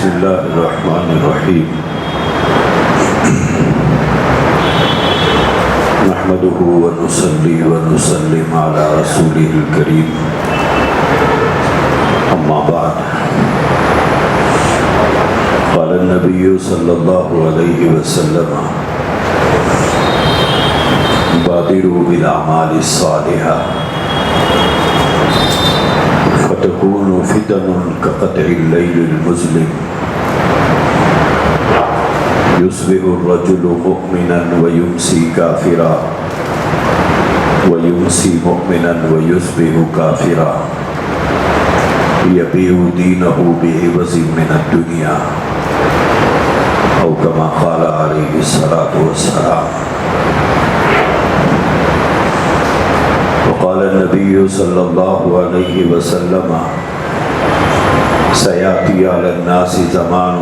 بسم اللہ الرحمن الرحیم نحمده ونصلي ونسلم على رسوله الكريم اما بعد قال النبي صلى الله عليه وسلم بادروا بالاعمال الصالحة فتكون فتن كقطع الليل المظلم يصبح الرجل مؤمنا ويمسي كافرا ويمسي مؤمنا ويصبح كافرا يبيع دينه بعوض من الدنيا أو كما قال عليه الصلاة والسلام. وقال النبي صلى الله عليه وسلم سيأتي على الناس زمان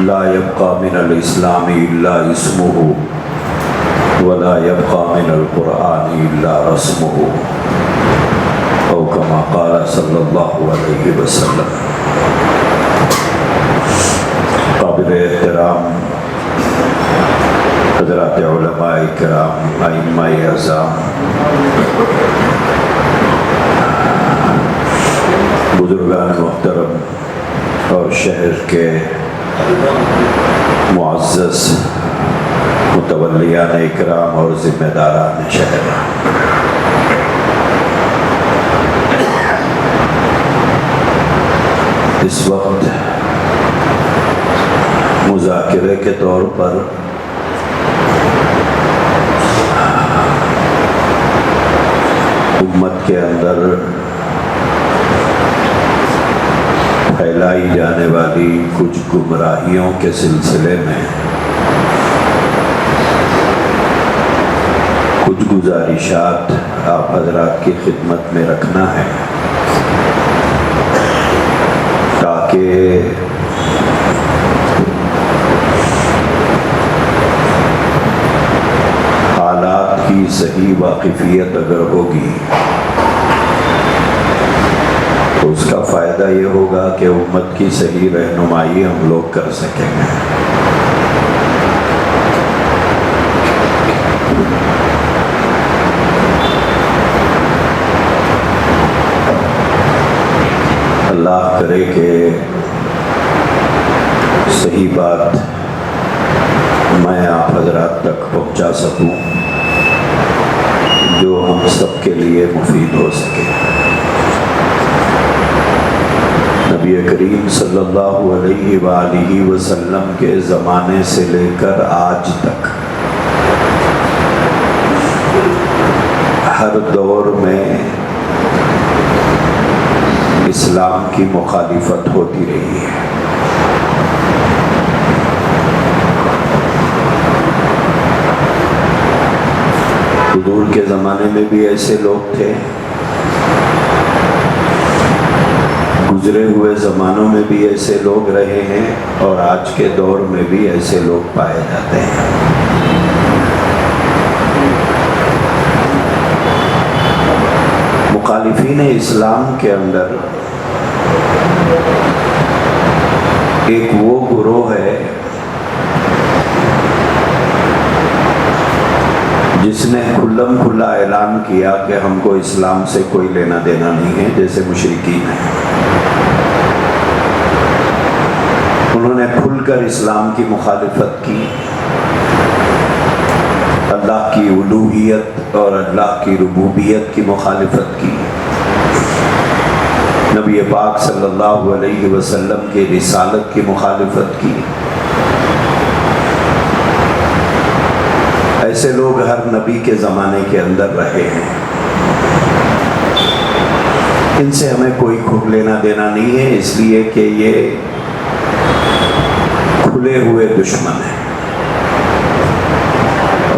لا يبقى من الإسلام إلا اسمه ولا يبقى من القرآن إلا رسمه أو كما قال صلى الله عليه وسلم. قابل احترام حضرات علماء کرام، ائمہ اعظام، بزرگان محترم اور شہر کے معزز متولیان اکرام اور ذمہ داران شہر، اس وقت مذاکرے کے طور پر امت کے اندر پھیلائی جانے والی کچھ گمراہیوں کے سلسلے میں کچھ گزارشات آپ حضرات کی خدمت میں رکھنا ہے تاکہ حالات کی صحیح واقفیت اگر ہوگی تو اس کا فائدہ یہ ہوگا کہ امت کی صحیح رہنمائی ہم لوگ کر سکیں گے. اللہ کرے کہ صحیح بات میں آپ حضرات تک پہنچا سکوں جو ہم سب کے لیے مفید ہو سکے. نبی کریم صلی اللہ علیہ وآلہ وسلم کے زمانے سے لے کر آج تک ہر دور میں اسلام کی مخالفت ہوتی رہی ہے. حضور کے زمانے میں بھی ایسے لوگ تھے، گزرے ہوئے زمانوں میں بھی ایسے لوگ رہے ہیں، اور آج کے دور میں بھی ایسے لوگ پائے جاتے ہیں. مخالفین اسلام کے اندر ایک وہ گروہ ہے جس نے کھلم کھلا اعلان کیا کہ ہم کو اسلام سے کوئی لینا دینا نہیں ہے، جیسے مشرکین ہیں. انہوں نے کھل کر اسلام کی مخالفت کی، اللہ کی الوہیت اور اللہ کی ربوبیت کی مخالفت کی، نبی پاک صلی اللہ علیہ وسلم کی رسالت کی مخالفت کی. ایسے لوگ ہر نبی کے زمانے کے اندر رہے ہیں. ان سے ہمیں کوئی لینا دینا نہیں ہے، اس لیے کہ یہ کھلے ہوئے دشمن ہیں،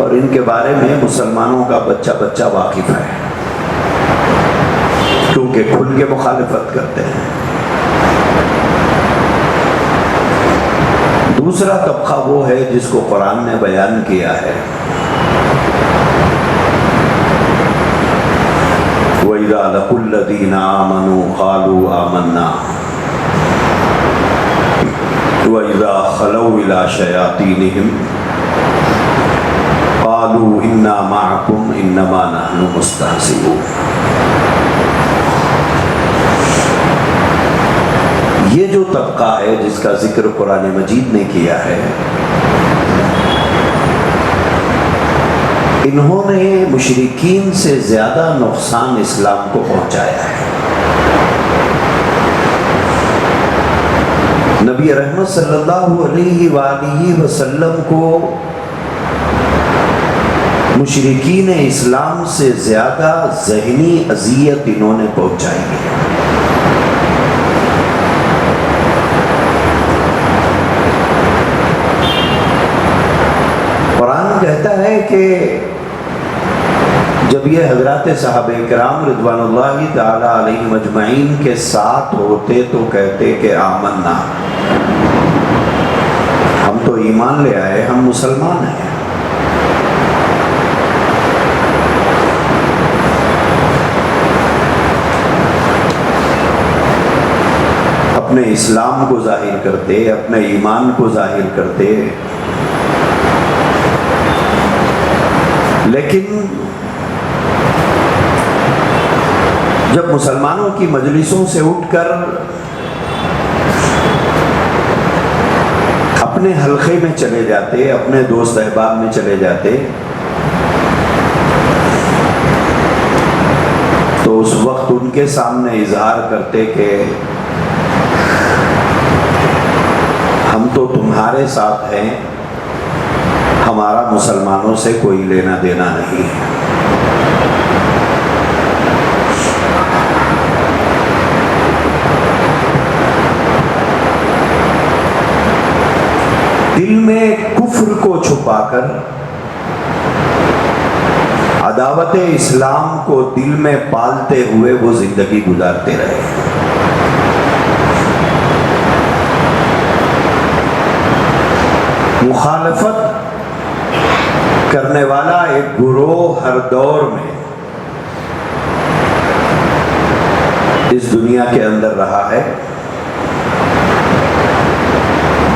اور ان کے بارے میں مسلمانوں کا بچہ بچہ واقف ہے، کیونکہ کھل کے مخالفت کرتے ہیں. دوسرا طبقہ وہ ہے جس کو قرآن نے بیان کیا ہے، وَإِذَا لَقُوا الَّذِينَ آمَنُوا قَالُوا آمَنَّا وَإِذَا خَلَوْا إِلَى شَيَاطِينِهِمْ قَالُوا إِنَّا مَعَكُمْ إِنَّمَا نَحْنُ مُسْتَهْزِئُونَ۔ یہ جو طبقہ ہے جس کا ذکر قرآن مجید نے کیا ہے، انہوں نے مشرکین سے زیادہ نقصان اسلام کو پہنچایا ہے۔ نبی رحمت صلی اللہ علیہ وآلہ وسلم کو مشرکین اسلام سے زیادہ ذہنی اذیت انہوں نے پہنچائی ہے۔ قرآن کہتا ہے کہ جب یہ حضرات صحابہ کرام رضوان اللہ تعالی علیہم اجمعین کے ساتھ ہوتے تو کہتے کہ آمنا، ہم تو ایمان لے آئے، ہم مسلمان ہیں۔ اپنے اسلام کو ظاہر کرتے، اپنے ایمان کو ظاہر کرتے، لیکن جب مسلمانوں کی مجلسوں سے اٹھ کر اپنے حلقے میں چلے جاتے، اپنے دوست احباب میں چلے جاتے، تو اس وقت ان کے سامنے اظہار کرتے کہ ہم تو تمہارے ساتھ ہیں، ہمارا مسلمانوں سے کوئی لینا دینا نہیں ہے۔ دل میں کفر کو چھپا کر، عداوت اسلام کو دل میں پالتے ہوئے وہ زندگی گزارتے رہے۔ مخالفت کرنے والا ایک گروہ ہر دور میں اس دنیا کے اندر رہا ہے،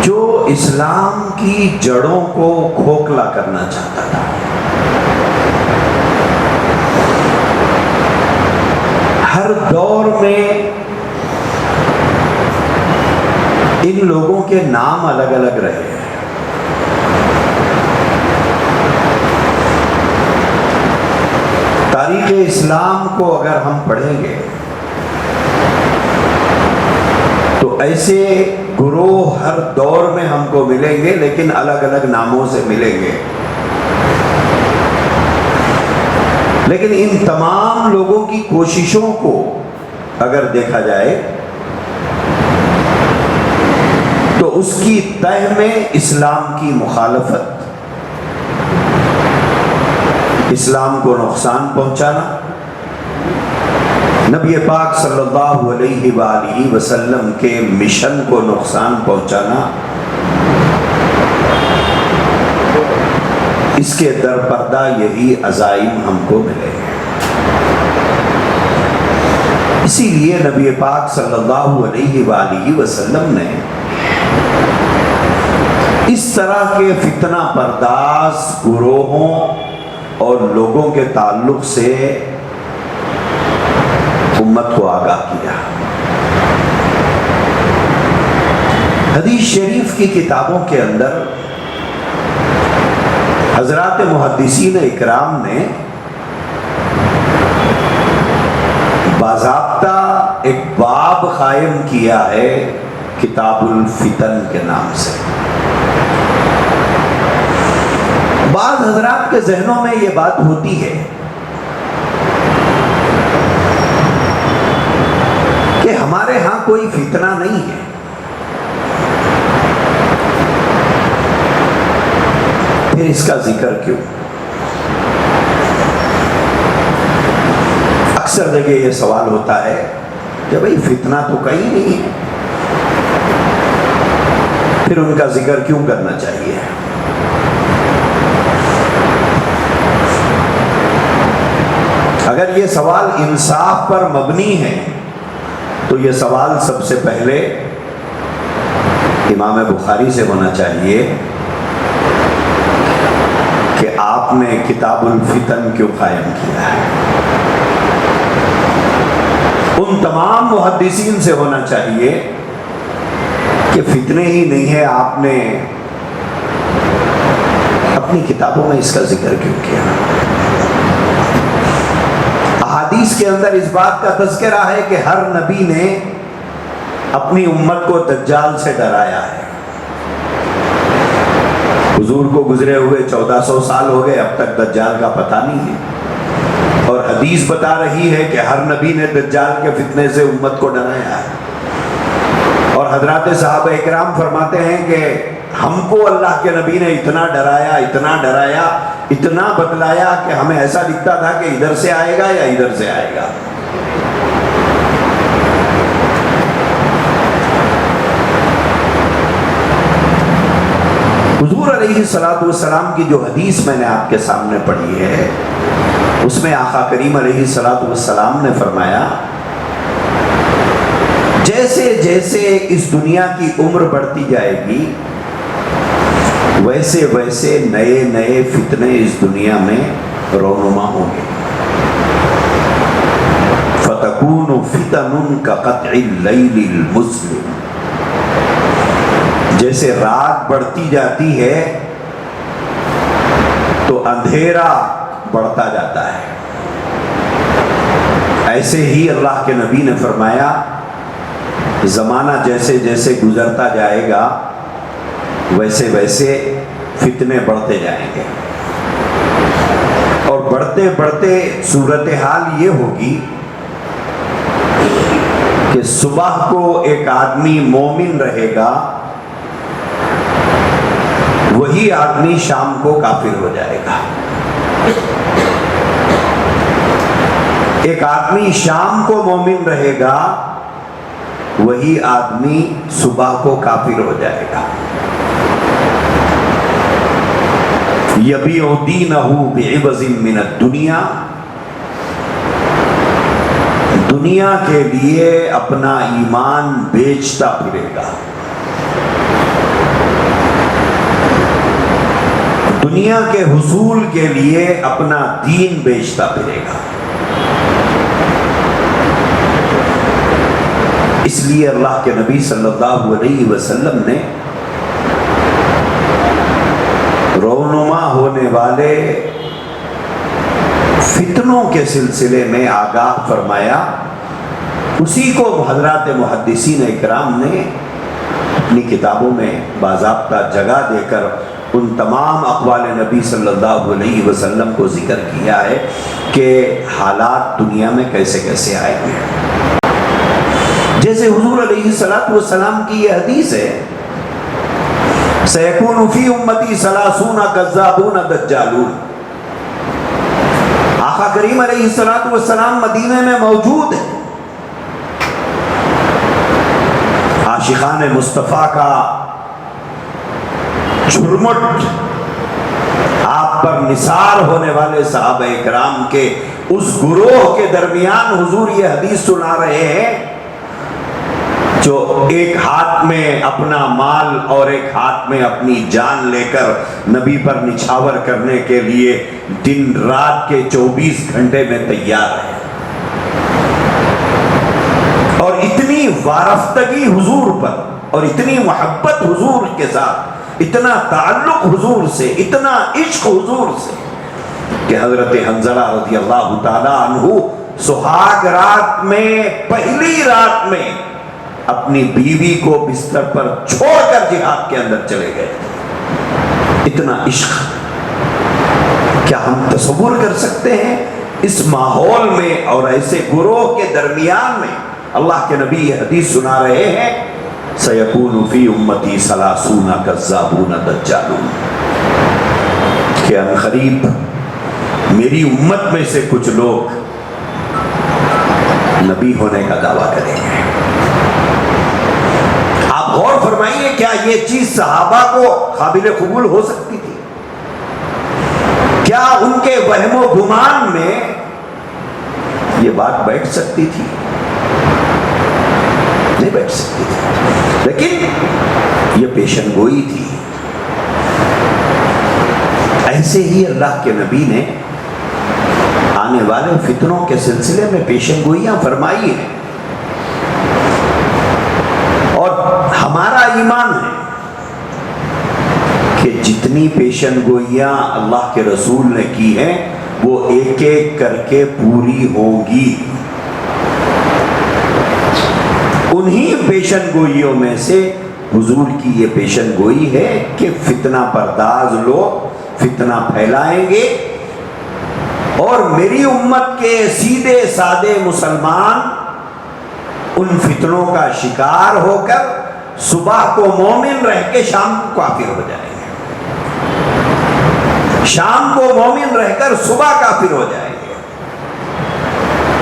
جو اسلام کی جڑوں کو کھوکھلا کرنا چاہتا تھا۔ ہر دور میں ان لوگوں کے نام الگ الگ رہے ہیں۔ تاریخ اسلام کو اگر ہم پڑھیں گے تو ایسے گروہ ہر دور میں ہم کو ملیں گے، لیکن الگ الگ ناموں سے ملیں گے۔ لیکن ان تمام لوگوں کی کوششوں کو اگر دیکھا جائے تو اس کی تہ میں اسلام کی مخالفت، اسلام کو نقصان پہنچانا، نبی پاک صلی اللہ علیہ وآلہ وسلم کے مشن کو نقصان پہنچانا، اس کے در پردہ یہی عزائم ہم کو ملے ہیں۔ اسی لیے نبی پاک صلی اللہ علیہ وآلہ وسلم نے اس طرح کے فتنہ پرداز گروہوں اور لوگوں کے تعلق سے امت کو آگاہ کیا۔ حدیث شریف کی کتابوں کے اندر حضرات محدثین اکرام نے باضابطہ ایک باب قائم کیا ہے کتاب الفتن کے نام سے۔ بعض حضرات کے ذہنوں میں یہ بات ہوتی ہے کہ ہمارے ہاں کوئی فتنہ نہیں ہے، پھر اس کا ذکر کیوں؟ اکثر جگہ یہ سوال ہوتا ہے کہ بھئی فتنہ تو کہیں نہیں ہے، پھر ان کا ذکر کیوں کرنا چاہیے؟ اگر یہ سوال انصاف پر مبنی ہے تو یہ سوال سب سے پہلے امام بخاری سے ہونا چاہیے کہ آپ نے کتاب الفتن کیوں قائم کیا ہے. ان تمام محدثین سے ہونا چاہیے کہ فتنے ہی نہیں ہے، آپ نے اپنی کتابوں میں اس کا ذکر کیوں کیا. احادیث کے اندر اس بات کا تذکرہ ہے کہ ہر نبی نے اپنی امت کو دجال سے ڈرایا ہے. حضور کو گزرے ہوئے 1400 سال ہو گئے، اب تک دجال کا پتہ نہیں ہے، اور حدیث بتا رہی ہے کہ ہر نبی نے دجال کے فتنے سے امت کو ڈرایا ہے. اور حضرات صحابہ اکرام فرماتے ہیں کہ ہم کو اللہ کے نبی نے اتنا ڈرایا، اتنا ڈرایا، اتنا بتلایا کہ ہمیں ایسا دکھتا تھا کہ ادھر سے آئے گا یا ادھر سے آئے گا. حضور علیہ السلام کی جو حدیث میں نے آپ کے سامنے پڑھی ہے، اس میں آقا کریم علیہ السلام نے فرمایا جیسے جیسے اس دنیا کی عمر بڑھتی جائے گی ویسے ویسے نئے نئے فتنے اس دنیا میں رونما ہوں گے. فَتَكُونُ فِتَنٌ كَقَطْعِ اللَّيْلِ الْمُظْلِمِ. جیسے رات بڑھتی جاتی ہے تو اندھیرا بڑھتا جاتا ہے، ایسے ہی اللہ کے نبی نے فرمایا زمانہ جیسے جیسے گزرتا جائے گا ویسے ویسے فتنے بڑھتے جائیں گے. اور بڑھتے بڑھتے صورتحال یہ ہوگی کہ صبح کو ایک آدمی مومن رہے گا، وہی آدمی شام کو کافر ہو جائے گا. ایک آدمی شام کو مومن رہے گا، وہی آدمی صبح کو کافر ہو جائے گا. یبیع دینہ بعوض من الدنیا. دنیا کے لیے اپنا ایمان بیچتا پھرے گا. دنیا کے حصول کے لیے اپنا دین بیچتا پھرے گا. اس لیے اللہ کے نبی صلی اللہ علیہ وسلم نے رونما ہونے والے فتنوں کے سلسلے میں آگاہ فرمایا. اسی کو حضرات محدثین اکرام نے اپنی کتابوں میں باضابطہ جگہ دے کر ان تمام اقوال نبی صلی اللہ علیہ وسلم کو ذکر کیا ہے کہ حالات دنیا میں کیسے کیسے آئے ہیں. جیسے حضور علیہ السلام کی یہ حدیث ہے سَيَكُونُ فِي أُمَّتِي 30 كَذَّابُونَ دَجَّالُونَ. آقا کریم علیہ السلام مدینے میں موجود ہیں. عاشقان مصطفیٰ کا جھرمٹ آپ پر نثار ہونے والے صحابہ اکرام کے اس گروہ کے درمیان حضور یہ حدیث سنا رہے ہیں جو ایک ہاتھ میں اپنا مال اور ایک ہاتھ میں اپنی جان لے کر نبی پر نچھاور کرنے کے لیے دن رات کے 24 گھنٹے میں تیار ہے. اور اتنی وارفتگی حضور پر اور اتنی محبت حضور کے ساتھ، اتنا تعلق حضور سے، اتنا عشق حضور سے کہ حضرت حنظلہ رضی اللہ تعالیٰ عنہ سہاگ رات میں، پہلی رات میں اپنی بیوی کو بستر پر چھوڑ کر جہاد کے اندر چلے گئے. اتنا عشق کیا ہم تصور کر سکتے ہیں؟ اس ماحول میں اور ایسے گروہ کے درمیان میں اللہ کے نبی یہ حدیث سنا رہے ہیں سَيَكُونُ فِي أُمَّتِي 30 كَذَّابُونَ دَجَّالُونَ کہ عنقریب میری امت میں سے کچھ لوگ نبی ہونے کا دعویٰ کریں گے. آپ غور فرمائیے کیا یہ چیز صحابہ کو قابل قبول ہو سکتی تھی؟ کیا ان کے وہم و گمان میں یہ بات بیٹھ سکتی تھی؟ نہیں بیٹھ سکتی تھی، لیکن یہ پیشن گوئی تھی۔ ایسے ہی اللہ کے نبی نے آنے والے فتنوں کے سلسلے میں پیشن گوئیاں فرمائی ہیں، اور ہمارا ایمان ہے کہ جتنی پیشن گوئیاں اللہ کے رسول نے کی ہیں وہ ایک ایک کر کے پوری ہوگی۔ انہی پیشن گوئیوں میں سے حضور کی یہ پیشن گوئی ہے کہ فتنہ پرداز لوگ فتنہ پھیلائیں گے، اور میری امت کے سیدھے سادے مسلمان ان فتنوں کا شکار ہو کر صبح کو مومن رہ کے شام کو کافر ہو جائیں گے، شام کو مومن رہ کر صبح کافر ہو جائیں گے۔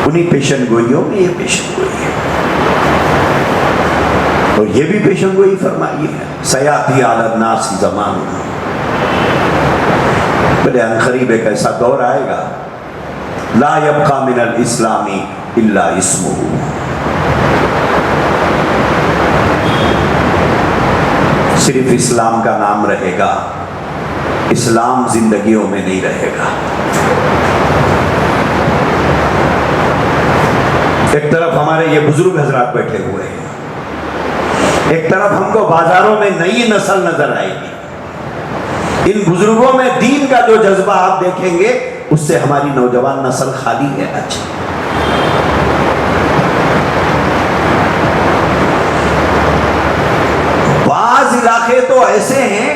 انہی پیشن گوئیوں میں یہ پیشن گوئی ہے، اور یہ بھی پیشن گوئی فرمائی ہے سیاتی علی الناس زمان، بلے عنقریب ایک ایسا دور آئے گا لا یبقى من الاسلام الا اسمہ، صرف اسلام کا نام رہے گا، اسلام زندگیوں میں نہیں رہے گا۔ ایک طرف ہمارے یہ بزرگ حضرات بیٹھے ہوئے ہیں، ایک طرف ہم کو بازاروں میں نئی نسل نظر آئے گی۔ ان بزرگوں میں دین کا جو جذبہ آپ دیکھیں گے اس سے ہماری نوجوان نسل خالی ہے۔ اچھا، بعض علاقے تو ایسے ہیں،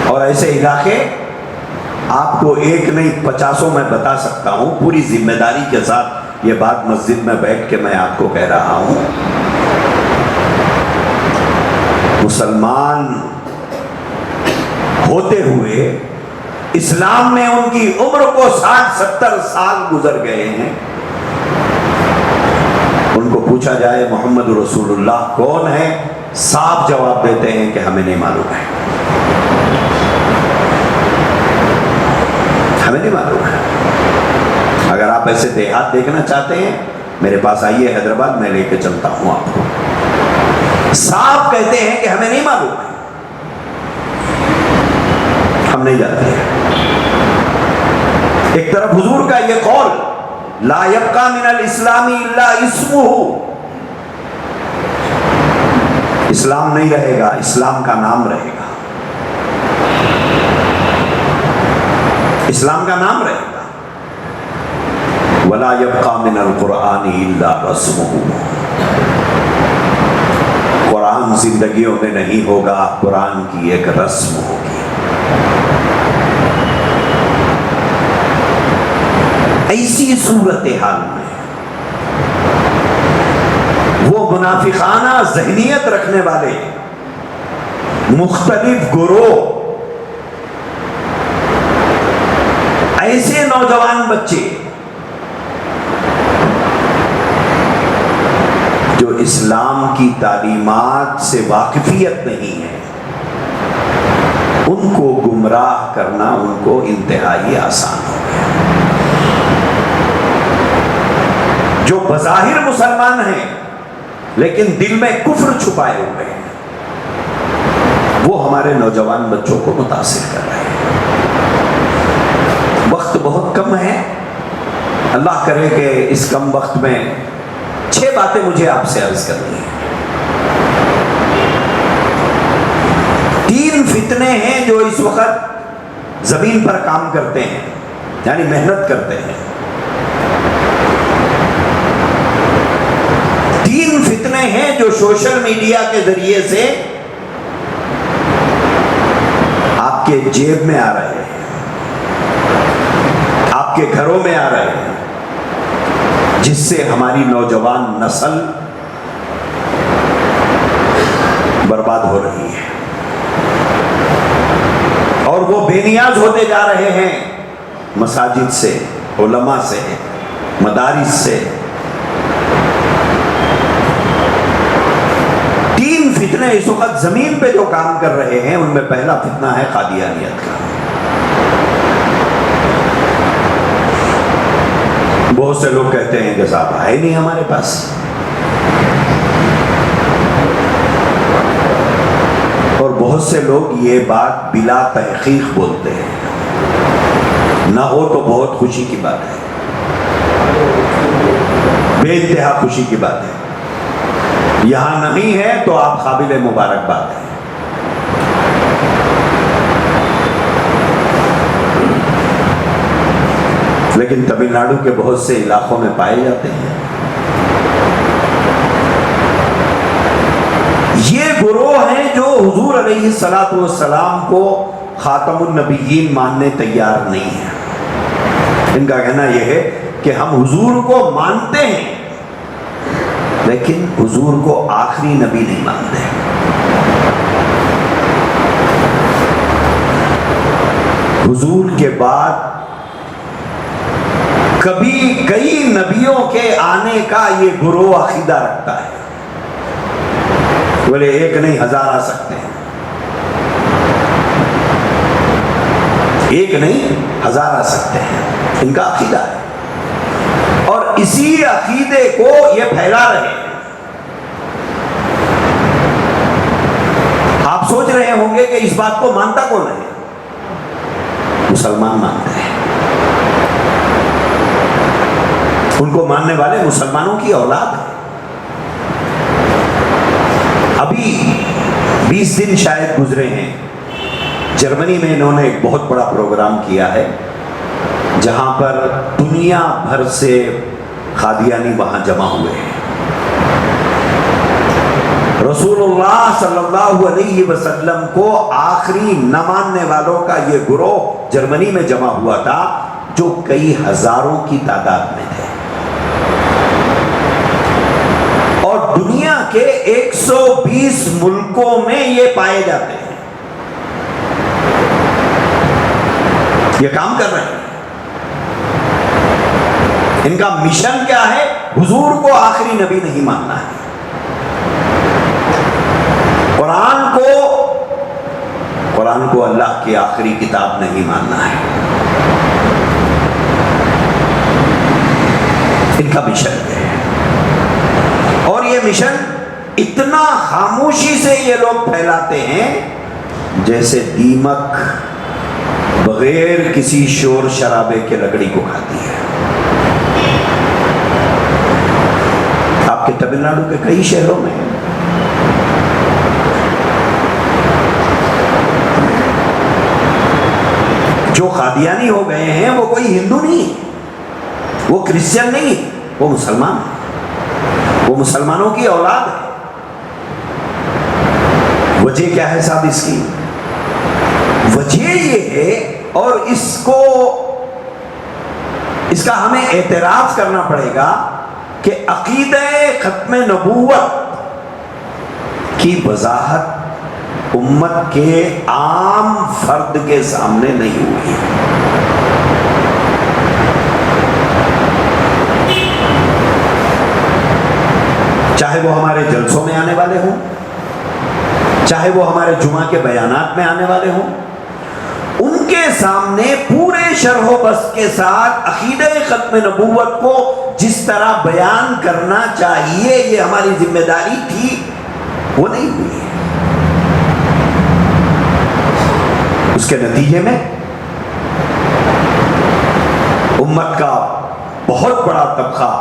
اور ایسے علاقے آپ کو ایک نہیں 50 میں بتا سکتا ہوں، پوری ذمہ داری کے ساتھ یہ بات مسجد میں بیٹھ کے میں آپ کو کہہ رہا ہوں۔ مسلمان ہوتے ہوئے اسلام میں ان کی عمر کو 60-70 سال گزر گئے ہیں، ان کو پوچھا جائے محمد رسول اللہ کون ہے، صاف جواب دیتے ہیں کہ ہمیں نہیں معلوم ہے، ہمیں نہیں معلوم ہے۔ اگر آپ ایسے دیہات دیکھنا چاہتے ہیں میرے پاس آئیے حیدرآباد، میں لے کے چلتا ہوں آپ کو۔ صاف کہتے ہیں کہ ہمیں نہیں معلوم ہے، ہم نہیں جانتے ہیں۔ ایک طرف حضور کا یہ قول لا یبقى من الاسلام الا اسمہ، اسلام نہیں رہے گا، اسلام کا نام رہے گا، اسلام کا نام رہے گا۔ ولا یبقى من القرآن الا رسمہ، قرآن زندگیوں میں نہیں ہوگا، قرآن کی ایک رسم ہوگی۔ ایسی صورتحال میں وہ منافقانہ ذہنیت رکھنے والے مختلف گروہ، ایسے نوجوان بچے جو اسلام کی تعلیمات سے واقفیت نہیں ہے، ان کو گمراہ کرنا ان کو انتہائی آسان ہو گیا۔ جو بظاہر مسلمان ہیں لیکن دل میں کفر چھپائے ہوئے ہیں، وہ ہمارے نوجوان بچوں کو متاثر کر رہے ہیں۔ وقت بہت کم ہے، اللہ کرے کہ اس کم وقت میں 6 باتیں مجھے آپ سے عرض کرنی ہیں۔ 3 فتنے ہیں جو اس وقت زمین پر کام کرتے ہیں، یعنی محنت کرتے ہیں۔ 3 فتنے ہیں جو سوشل میڈیا کے ذریعے سے آپ کے جیب میں آ رہے ہیں، آپ کے گھروں میں آ رہے ہیں، جس سے ہماری نوجوان نسل برباد ہو رہی ہے، اور وہ بے نیاز ہوتے جا رہے ہیں مساجد سے، علماء سے، مدارس سے۔ 3 فتنے اس وقت زمین پہ جو کام کر رہے ہیں، ان میں پہلا فتنہ ہے قادیانیت کا۔ بہت سے لوگ کہتے ہیں کہ صاحب آئے نہیں ہمارے پاس. اور بہت سے لوگ یہ بات بلا تحقیق بولتے ہیں. نہ ہو تو بہت خوشی کی بات ہے, بے انتہا خوشی کی بات ہے. یہاں نہیں ہے تو آپ قابل مبارکباد ہیں. لیکن تمل ناڈو کے بہت سے علاقوں میں پائے جاتے ہیں. یہ گروہ ہیں جو حضور علیہ الصلوۃ والسلام کو خاتم النبیین ماننے تیار نہیں ہیں. ان کا کہنا یہ ہے کہ ہم حضور کو مانتے ہیں لیکن حضور کو آخری نبی نہیں مانتے. حضور کے بعد کبھی کئی نبیوں کے آنے کا یہ گروہ عقیدہ رکھتا ہے. بولے ایک نہیں ہزار آ سکتے ہیں, ایک نہیں ہزار آ سکتے ہیں, ان کا عقیدہ ہے. اور اسی عقیدے کو یہ پھیلا رہے ہیں. آپ سوچ رہے ہوں گے کہ اس بات کو مانتا کون ہے؟ مسلمان مانتے ہیں. ان کو ماننے والے مسلمانوں کی اولاد ہے. ابھی 20 دن شاید گزرے ہیں, جرمنی میں انہوں نے ایک بہت بڑا پروگرام کیا ہے جہاں پر دنیا بھر سے قادیانی وہاں جمع ہوئے ہیں. رسول اللہ صلی اللہ علیہ وسلم کو آخری نہ ماننے والوں کا یہ گروہ جرمنی میں جمع ہوا تھا جو کئی ہزاروں کی تعداد میں تھے. اور دنیا کے 120 ملکوں میں یہ پائے جاتے ہیں. یہ کام کر رہے ہیں. ان کا مشن کیا ہے؟ حضور کو آخری نبی نہیں ماننا ہے. قرآن کو اللہ کی آخری کتاب نہیں ماننا ہے. ان کا مشن ہے. اور یہ مشن اتنا خاموشی سے یہ لوگ پھیلاتے ہیں جیسے دیمک بغیر کسی شور شرابے کے لکڑی کو کھاتی ہے. آپ کے تمل ناڈو کے کئی شہروں میں جو قادیانی ہو گئے ہیں وہ کوئی ہندو نہیں, وہ کرسچن نہیں, وہ مسلمان ہے. وہ مسلمانوں کی اولاد ہے. وجہ کیا ہے صاحب اس کی؟ وجہ یہ ہے, اور اس کا ہمیں اعتراف کرنا پڑے گا کہ عقیدہ ختم نبوت کی وضاحت امت کے عام فرد کے سامنے نہیں ہوئی. چاہے وہ ہمارے جلسوں میں آنے والے ہوں, چاہے وہ ہمارے جمعہ کے بیانات میں آنے والے ہوں, ان کے سامنے پورے شرح و بسط کے ساتھ عقیدہ ختم نبوت کو جس طرح بیان کرنا چاہیے یہ ہماری ذمہ داری تھی, وہ نہیں ہوئی. اس کے نتیجے میں امت کا بہت بڑا طبقہ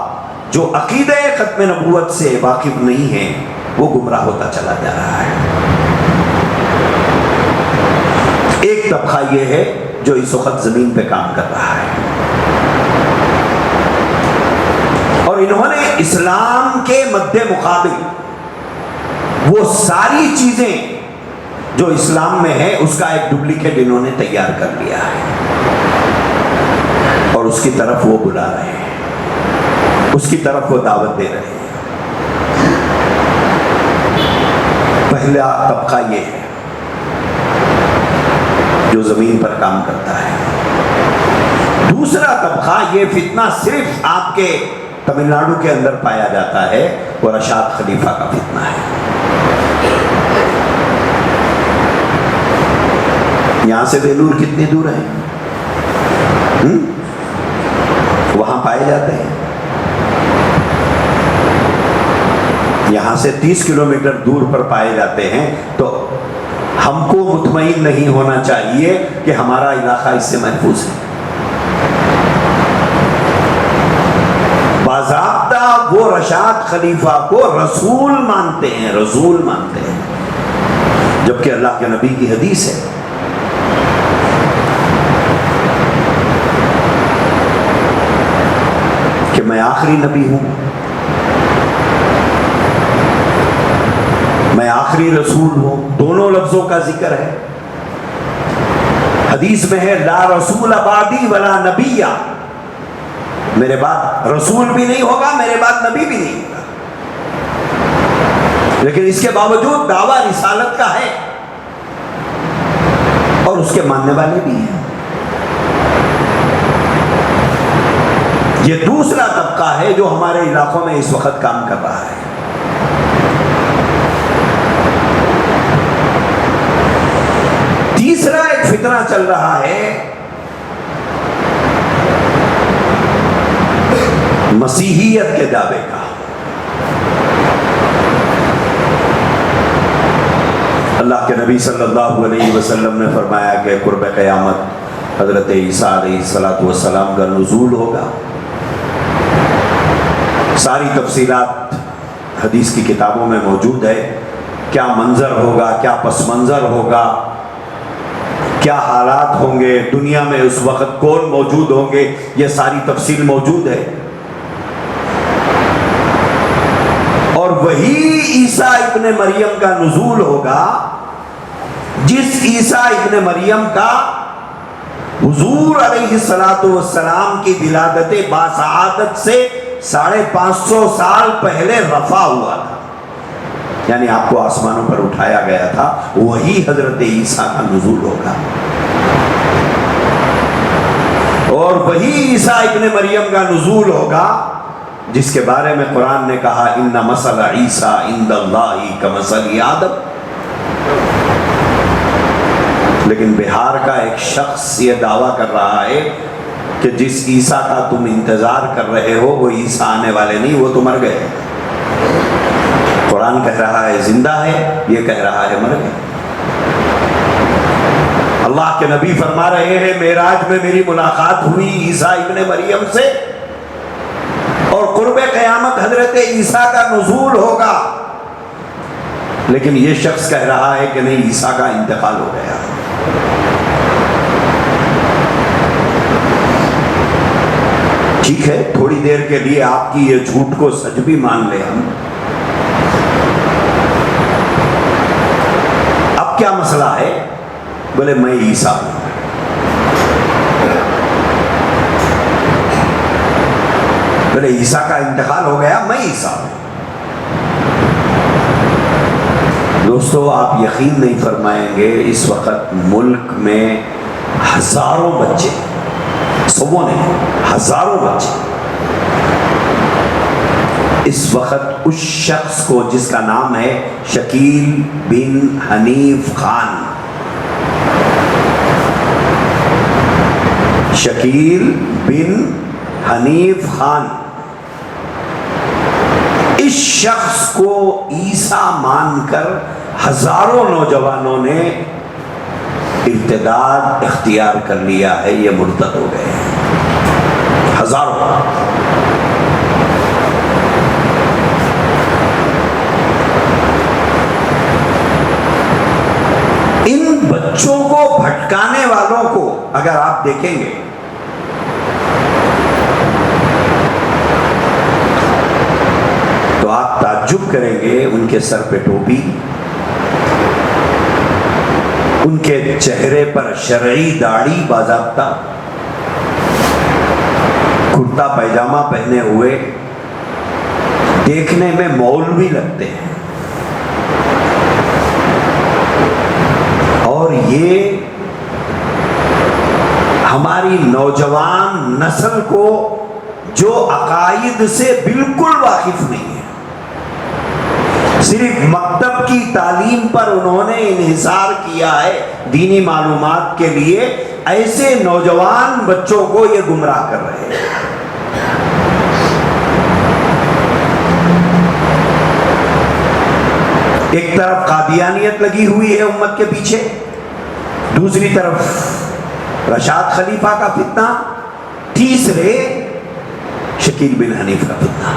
جو عقیدہ ختم نبوت سے واقف نہیں ہے وہ گمراہ ہوتا چلا جا رہا ہے. ایک طبقہ یہ ہے جو اس وقت زمین پہ کام کر رہا ہے, اور انہوں نے اسلام کے مد مقابل وہ ساری چیزیں جو اسلام میں ہے اس کا ایک ڈپلیکیٹ انہوں نے تیار کر لیا ہے, اور اس کی طرف وہ بلا رہے ہیں, اس کی طرف وہ دعوت دے رہے ہیں. پہلا طبقہ یہ ہے جو زمین پر کام کرتا ہے. دوسرا طبقہ یہ فتنہ صرف آپ کے تمل ناڈو کے اندر پایا جاتا ہے, وہ رشاد خلیفہ کا فتنہ ہے. یہاں سے بیلور کتنی دور ہے؟ وہاں پائے جاتے ہیں. یہاں سے 30 کلومیٹر دور پر پائے جاتے ہیں. تو ہم کو مطمئن نہیں ہونا چاہیے کہ ہمارا علاقہ اس سے محفوظ ہے. باضابطہ وہ رشاد خلیفہ کو رسول مانتے ہیں، رسول مانتے ہیں، جبکہ اللہ کے نبی کی حدیث ہے کہ میں آخری نبی ہوں، میں آخری رسول ہوں. دونوں لفظوں کا ذکر ہے. حدیث میں ہے لا رسول بعدی ولا نبی، میرے بعد رسول بھی نہیں ہوگا، میرے بعد نبی بھی نہیں ہوگا. لیکن اس کے باوجود دعویٰ رسالت کا ہے اور اس کے ماننے والے بھی ہیں. یہ دوسرا طبقہ ہے جو ہمارے علاقوں میں اس وقت کام کر رہا ہے. تیسرا ایک فتنہ چل رہا ہے مسیحیت کے دعوے کا. اللہ کے نبی صلی اللہ علیہ وسلم نے فرمایا کہ قرب قیامت حضرت عیسیٰ علیہ السلام کا نزول ہوگا. ساری تفصیلات حدیث کی کتابوں میں موجود ہے. کیا منظر ہوگا، کیا پس منظر ہوگا، کیا حالات ہوں گے، دنیا میں اس وقت کون موجود ہوں گے، یہ ساری تفصیل موجود ہے. اور وہی عیسیٰ ابن مریم کا نزول ہوگا جس عیسیٰ ابن مریم کا حضور علیہ السلام کی ولادت باسعادت سے 550 سال پہلے رفع ہوا تھا. یعنی آپ کو آسمانوں پر اٹھایا گیا تھا. وہی حضرت عیسیٰ کا نزول ہوگا اور وہی عیسیٰ ابن مریم کا نزول ہوگا جس کے بارے میں قرآن نے کہا ان مثل عیسیٰ عند اللہ کمثل آدم. لیکن بہار کا ایک شخص یہ دعویٰ کر رہا ہے کہ جس عیسیٰ کا تم انتظار کر رہے ہو وہ عیسیٰ آنے والے نہیں، وہ تو مر گئے. قرآن کہہ رہا ہے زندہ ہے، یہ کہہ رہا ہے مر گئے. اللہ کے نبی فرما رہے ہیں معراج میں میری ملاقات ہوئی عیسیٰ ابن مریم سے اور قرب قیامت حضرت عیسیٰ کا نزول ہوگا. لیکن یہ شخص کہہ رہا ہے کہ نہیں، عیسیٰ کا انتقال ہو گیا. ٹھیک ہے، تھوڑی دیر کے لیے آپ کی یہ جھوٹ کو سچ بھی مان لیں ہم. اب کیا مسئلہ ہے؟ بولے میں عیسیٰ ہوں. بولے عیسیٰ کا انتقال ہو گیا، میں عیسیٰ ہوں. دوستو آپ یقین نہیں فرمائیں گے اس وقت ملک میں ہزاروں بچے، سبوں نے ہزاروں بچے اس وقت اس شخص کو جس کا نام ہے شکیل بن حنیف خان، شکیل بن حنیف خان، اس شخص کو عیسیٰ مان کر ہزاروں نوجوانوں نے ارتداد اختیار کر لیا ہے. یہ مرتد ہو گئے ہیں ہزاروں. ان بچوں کو بھٹکانے والوں کو اگر آپ دیکھیں گے تو آپ تعجب کریں گے. ان کے سر پہ ٹوپی، ان کے چہرے پر شرعی داڑھی باضابطہ، کرتا پیجامہ پہنے ہوئے، دیکھنے میں مولوی لگتے ہیں. اور یہ ہماری نوجوان نسل کو جو عقائد سے بالکل واقف نہیں ہے، صرف مکتب کی تعلیم پر انہوں نے انحصار کیا ہے دینی معلومات کے لیے، ایسے نوجوان بچوں کو یہ گمراہ کر رہے ہیں. ایک طرف قادیانیت لگی ہوئی ہے امت کے پیچھے، دوسری طرف رشاد خلیفہ کا فتنہ، تیسرے شکیل بن حنیف کا فتنہ۔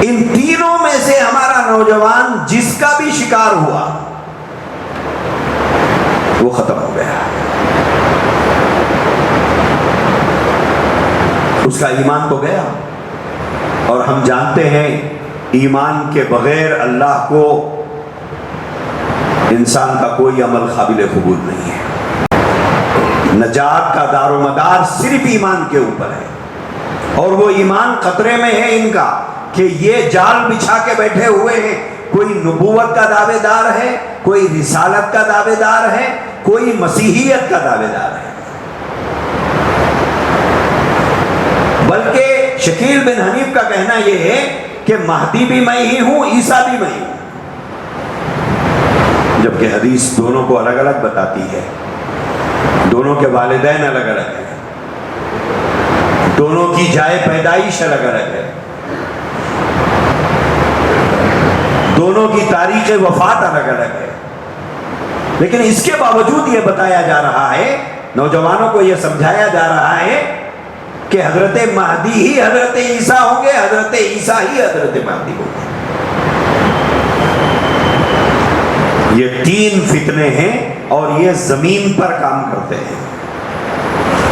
ان تینوں میں سے ہمارا نوجوان جس کا بھی شکار ہوا وہ ختم ہو گیا، اس کا ایمان تو گیا، اور ہم جانتے ہیں ایمان کے بغیر اللہ کو انسان کا کوئی عمل قابل قبول نہیں ہے۔ نجات کا دار و مدار صرف ایمان کے اوپر ہے، اور وہ ایمان خطرے میں ہے ان کا کہ یہ جال بچھا کے بیٹھے ہوئے ہیں، کوئی نبوت کا دعوے دار ہے، کوئی رسالت کا دعوے دار ہے، کوئی مسیحیت کا دعوے دار ہے، بلکہ شکیل بن حنیف کا کہنا یہ ہے کہ مہدی بھی میں ہی ہوں، عیسیٰ بھی میں ہی ہوں، جبکہ حدیث دونوں کو الگ الگ بتاتی ہے، دونوں کے والدین الگ الگ ہیں، دونوں کی جائے پیدائش الگ الگ ہے، دونوں کی تاریخ وفات الگ الگ ہے، لیکن اس کے باوجود یہ بتایا جا رہا ہے، نوجوانوں کو یہ سمجھایا جا رہا ہے کہ حضرت مہدی ہی حضرت عیسیٰ ہوں گے، حضرت عیسیٰ ہی حضرت مہدی ہوں گے۔ یہ تین فتنے ہیں اور یہ زمین پر کام کرتے ہیں۔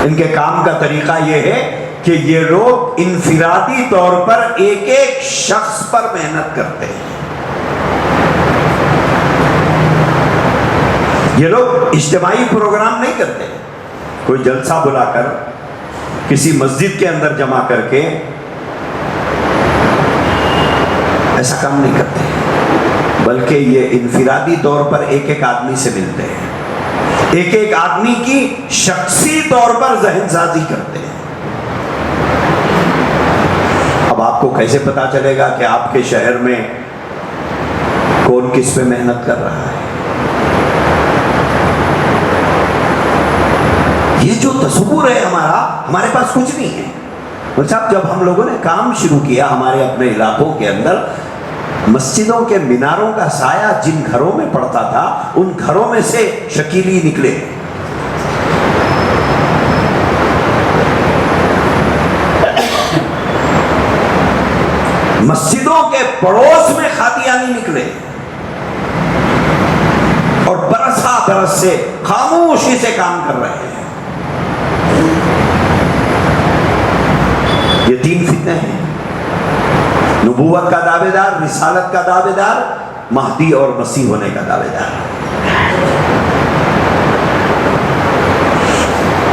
ان کے کام کا طریقہ یہ ہے کہ یہ لوگ انفرادی طور پر ایک ایک شخص پر محنت کرتے ہیں۔ یہ لوگ اجتماعی پروگرام نہیں کرتے، کوئی جلسہ بلا کر کسی مسجد کے اندر جمع کر کے ایسا کام نہیں کرتے، بلکہ یہ انفرادی طور پر ایک ایک آدمی سے ملتے ہیں، ایک ایک آدمی کی شخصی طور پر ذہن سازی کرتے ہیں۔ اب آپ کو کیسے پتا چلے گا کہ آپ کے شہر میں کون کس پہ محنت کر رہا ہے؟ یہ جو تصور ہے ہمارے پاس کچھ نہیں ہے۔ مولوی صاحب، جب ہم لوگوں نے کام شروع کیا ہمارے اپنے علاقوں کے اندر، مسجدوں کے میناروں کا سایہ جن گھروں میں پڑتا تھا ان گھروں میں سے شکیلی نکلے۔ مسجدوں کے پڑوس میں قادیانی نکلے اور برسا برس سے خاموشی سے کام کر رہے ہیں۔ یہ تین فتنے ہیں، نبوت کا دعوے دار، رسالت کا دعوے دار، مہدی اور مسیح ہونے کا دعوے دار۔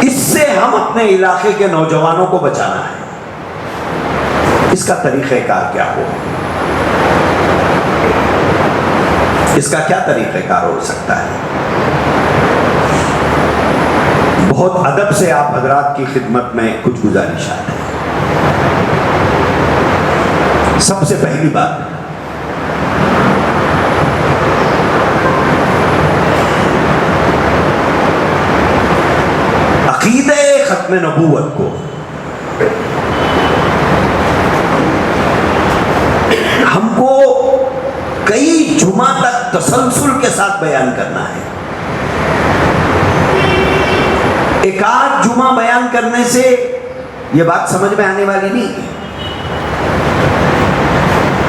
اس سے ہم اپنے علاقے کے نوجوانوں کو بچانا ہے۔ اس کا طریقہ کار کیا ہو؟ اس کا کیا طریقہ کار ہو سکتا ہے؟ بہت ادب سے آپ حضرات کی خدمت میں کچھ گزارشات ہیں۔ سب سے پہلی بات، عقیدہ ختم نبوت کو ہم کو کئی جمعہ تک تسلسل کے ساتھ بیان کرنا ہے۔ ایک آدھ جمعہ بیان کرنے سے یہ بات سمجھ میں آنے والی نہیں ہے۔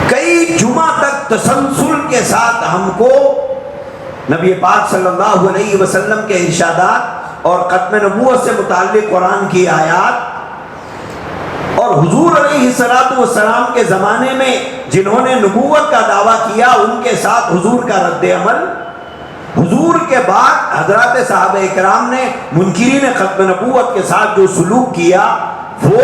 کئی جمعہ تک تسلسل کے ساتھ ہم کو نبی پاک صلی اللہ علیہ وسلم کے ارشادات اور ختم نبوت سے متعلق قرآن کی آیات، اور حضور علیہ السلام کے زمانے میں جنہوں نے نبوت کا دعویٰ کیا ان کے ساتھ حضور کا رد عمل، حضور کے بعد حضرات صحابہ اکرام نے منکرین ختم نبوت کے ساتھ جو سلوک کیا، وہ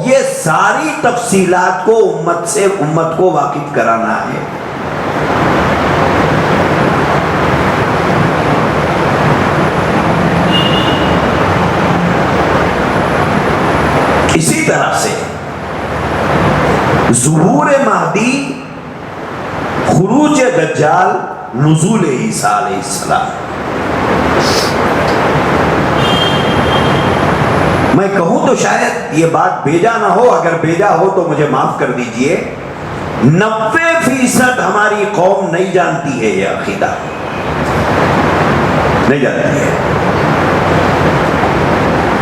یہ ساری تفصیلات کو امت کو واقف کرانا ہے۔ اسی طرح سے ظہور مہدی، خروج دجال، نزول عیسیٰ علیہ السلام۔ میں کہوں تو شاید یہ بات بیجا نہ ہو، اگر بیجا ہو تو مجھے معاف کر دیجئے، 90% ہماری قوم نہیں جانتی ہے یہ عقیدہ، نہیں جانتی ہے۔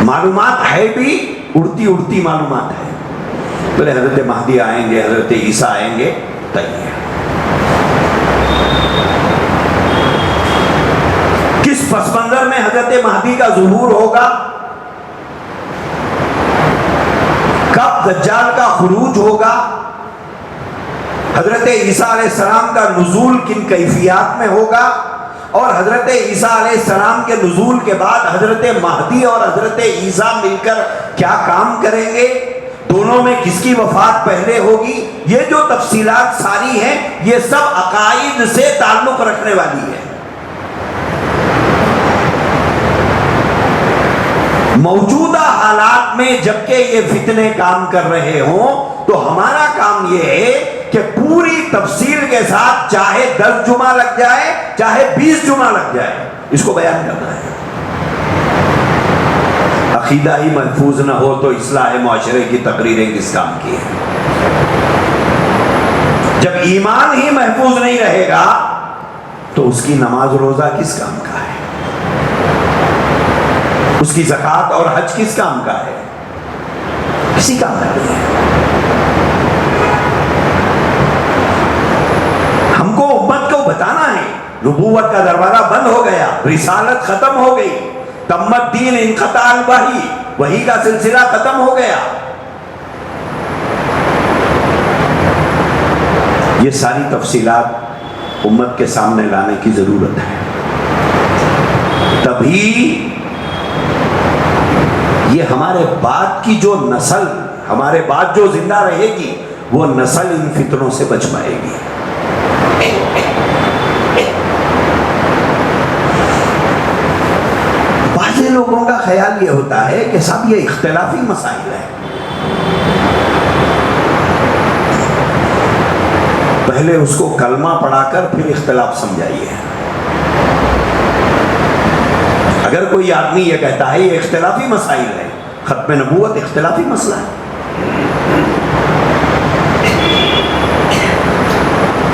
معلومات ہے بھی اڑتی اڑتی معلومات ہے، پہلے حضرت مہدی آئیں گے، حضرت عیسیٰ آئیں گے، تیار۔ کس پس منظر میں حضرت مہدی کا ظہور ہوگا، کب دجال کا خروج ہوگا، حضرت عیسیٰ علیہ السلام کا نزول کن کیفیات میں ہوگا، اور حضرت عیسیٰ علیہ السلام کے نزول کے بعد حضرت مہدی اور حضرت عیسیٰ مل کر کیا کام کریں گے، دونوں میں کس کی وفات پہلے ہوگی، یہ جو تفصیلات ساری ہیں یہ سب عقائد سے تعلق رکھنے والی ہے۔ موجودہ حالات میں جبکہ یہ فتنے کام کر رہے ہوں تو ہمارا کام یہ ہے کہ پوری تفصیل کے ساتھ چاہے 10 جمعہ لگ جائے چاہے 20 جمعہ لگ جائے اس کو بیان کرنا ہے۔ عقیدہ ہی محفوظ نہ ہو تو اصلاح معاشرے کی تقریریں کس کام کی ہیں؟ جب ایمان ہی محفوظ نہیں رہے گا تو اس کی نماز روزہ کس کام کا ہے، اس کی زکوٰۃ اور حج کس کام کا ہے، کسی کام کا نہیں ہے۔ ہم کو امت کو بتانا ہے نبوت کا دروازہ بند ہو گیا، رسالت ختم ہو گئی، تمت دین انقطاع الوحی، وحی کا سلسلہ ختم ہو گیا۔ یہ ساری تفصیلات امت کے سامنے لانے کی ضرورت ہے، تبھی یہ ہمارے بعد کی جو نسل، ہمارے بعد جو زندہ رہے گی وہ نسل ان فتنوں سے بچ پائے گی۔ بعض لوگوں کا خیال یہ ہوتا ہے کہ صاحب یہ اختلافی مسائل ہیں، پہلے اس کو کلمہ پڑھا کر پھر اختلاف سمجھائیے۔ اگر کوئی آدمی یہ کہتا ہے یہ اختلافی مسائل ہے، ختم نبوت اختلافی مسئلہ ہے،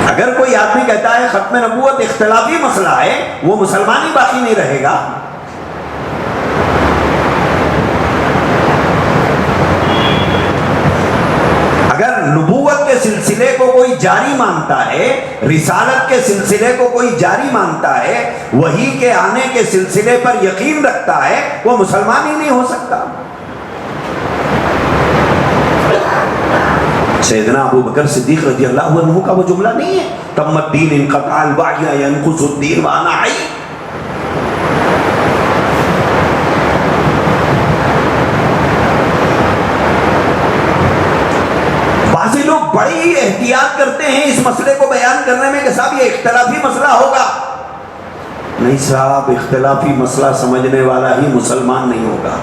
اگر کوئی آدمی کہتا ہے ختم نبوت اختلافی مسئلہ ہے، وہ مسلمان ہی باقی نہیں رہے گا۔ اگر نبوت کے سلسلے کو کوئی جاری مانتا ہے، رسالت کے سلسلے کو کوئی جاری مانتا ہے، وحی کے آنے کے سلسلے پر یقین رکھتا ہے، وہ مسلمان ہی نہیں ہو سکتا۔ سیدنا ابو بکر صدیق رضی اللہ عنہ کا وہ جملہ نہیں ہے تمت دین انقطاع الوحی ینقص الدین وانا حی۔ بعض لوگ بڑی احتیاط کرتے ہیں اس مسئلے کو بیان کرنے میں کہ صاحب یہ اختلافی مسئلہ ہوگا۔ نہیں صاحب، اختلافی مسئلہ سمجھنے والا ہی مسلمان نہیں ہوگا۔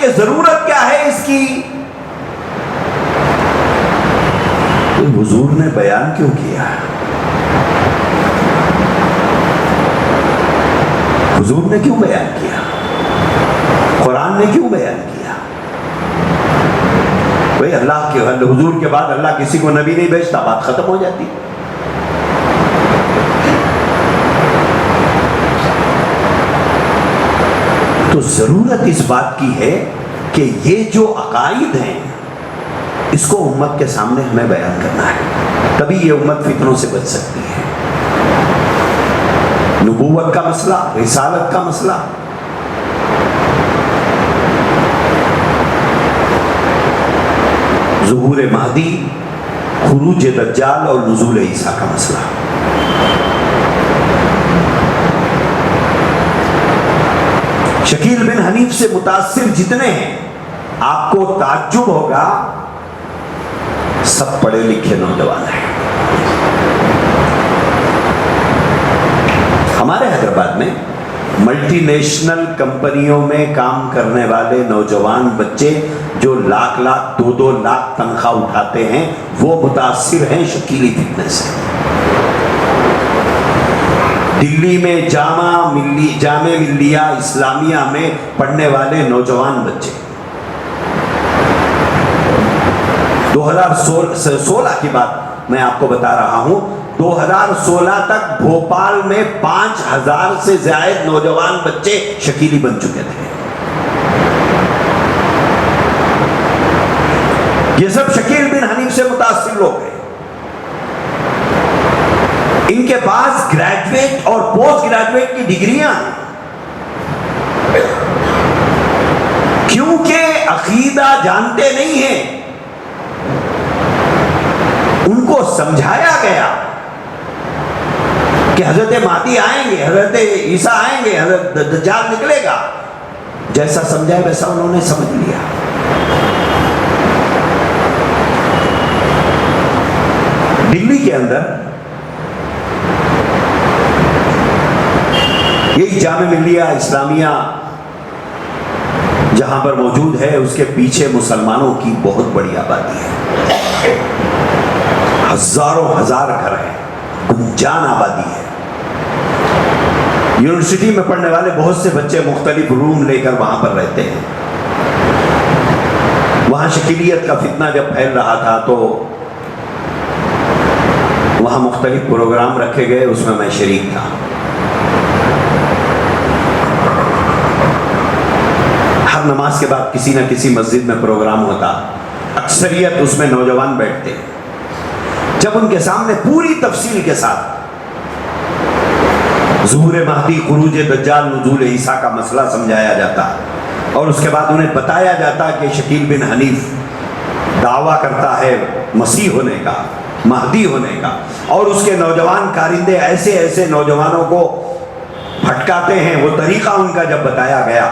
کہ ضرورت کیا ہے اس کی، حضور نے بیان کیوں کیا، حضور نے کیوں بیان کیا، قرآن نے کیوں بیان کیا؟ بھئی اللہ کے حضور کے بعد اللہ کسی کو نبی نہیں بھیجتا، بات ختم ہو جاتی۔ تو ضرورت اس بات کی ہے کہ یہ جو عقائد ہیں اس کو امت کے سامنے ہمیں بیان کرنا ہے، تبھی یہ امت فتنوں سے بچ سکتی ہے۔ نبوت کا مسئلہ، رسالت کا مسئلہ، ظہور مہدی، خروج دجال اور نزول عیسیٰ کا مسئلہ۔ شکیل بن حنیف سے متاثر جتنے ہیں آپ کو تعجب ہوگا، سب پڑھے لکھے نوجوان ہیں۔ ہمارے حیدرآباد میں ملٹی نیشنل کمپنیوں میں کام کرنے والے نوجوان بچے جو لاکھ لاکھ 2-2 لاکھ تنخواہ اٹھاتے ہیں وہ متاثر ہیں شکیلی فتنے سے۔ دلی میں جامع ملیہ اسلامیہ میں پڑھنے والے نوجوان بچے 2016 کی بات میں آپ کو بتا رہا ہوں، 2016 تک بھوپال میں 5000 سے زائد نوجوان بچے شکیلی بن چکے تھے۔ یہ سب شکیل بن حنیف سے متاثر لوگ ہیں۔ ان کے پاس گریجویٹ اور پوسٹ گریجویٹ کی ڈگریاں ہیں، کیونکہ عقیدہ جانتے نہیں ہیں۔ ان کو سمجھایا گیا کہ حضرت مہدی آئیں گے، حضرت عیسیٰ آئیں گے، حضرت دجال نکلے گا، جیسا سمجھا ویسا انہوں نے سمجھ لیا۔ دلی کے اندر یہی جامع ملیہ اسلامیہ جہاں پر موجود ہے، اس کے پیچھے مسلمانوں کی بہت بڑی آبادی ہے، ہزاروں ہزار گھر ہیں، گنجان آبادی ہے۔ یونیورسٹی میں پڑھنے والے بہت سے بچے مختلف روم لے کر وہاں پر رہتے ہیں۔ وہاں شکیلیت کا فتنہ جب پھیل رہا تھا تو وہاں مختلف پروگرام رکھے گئے، اس میں میں شریک تھا۔ ہر نماز کے بعد کسی نہ کسی مسجد میں پروگرام ہوتا، اکثریت اس میں نوجوان بیٹھتے۔ جب ان کے سامنے پوری تفصیل کے ساتھ ظہور مہدی، خروج دجال، نزول عیسیٰ کا مسئلہ سمجھایا جاتا اور اس کے بعد انہیں بتایا جاتا کہ شکیل بن حنیف دعویٰ کرتا ہے مسیح ہونے کا، مہدی ہونے کا، اور اس کے نوجوان کارندے ایسے ایسے نوجوانوں کو بھٹکاتے ہیں، وہ طریقہ ان کا جب بتایا گیا،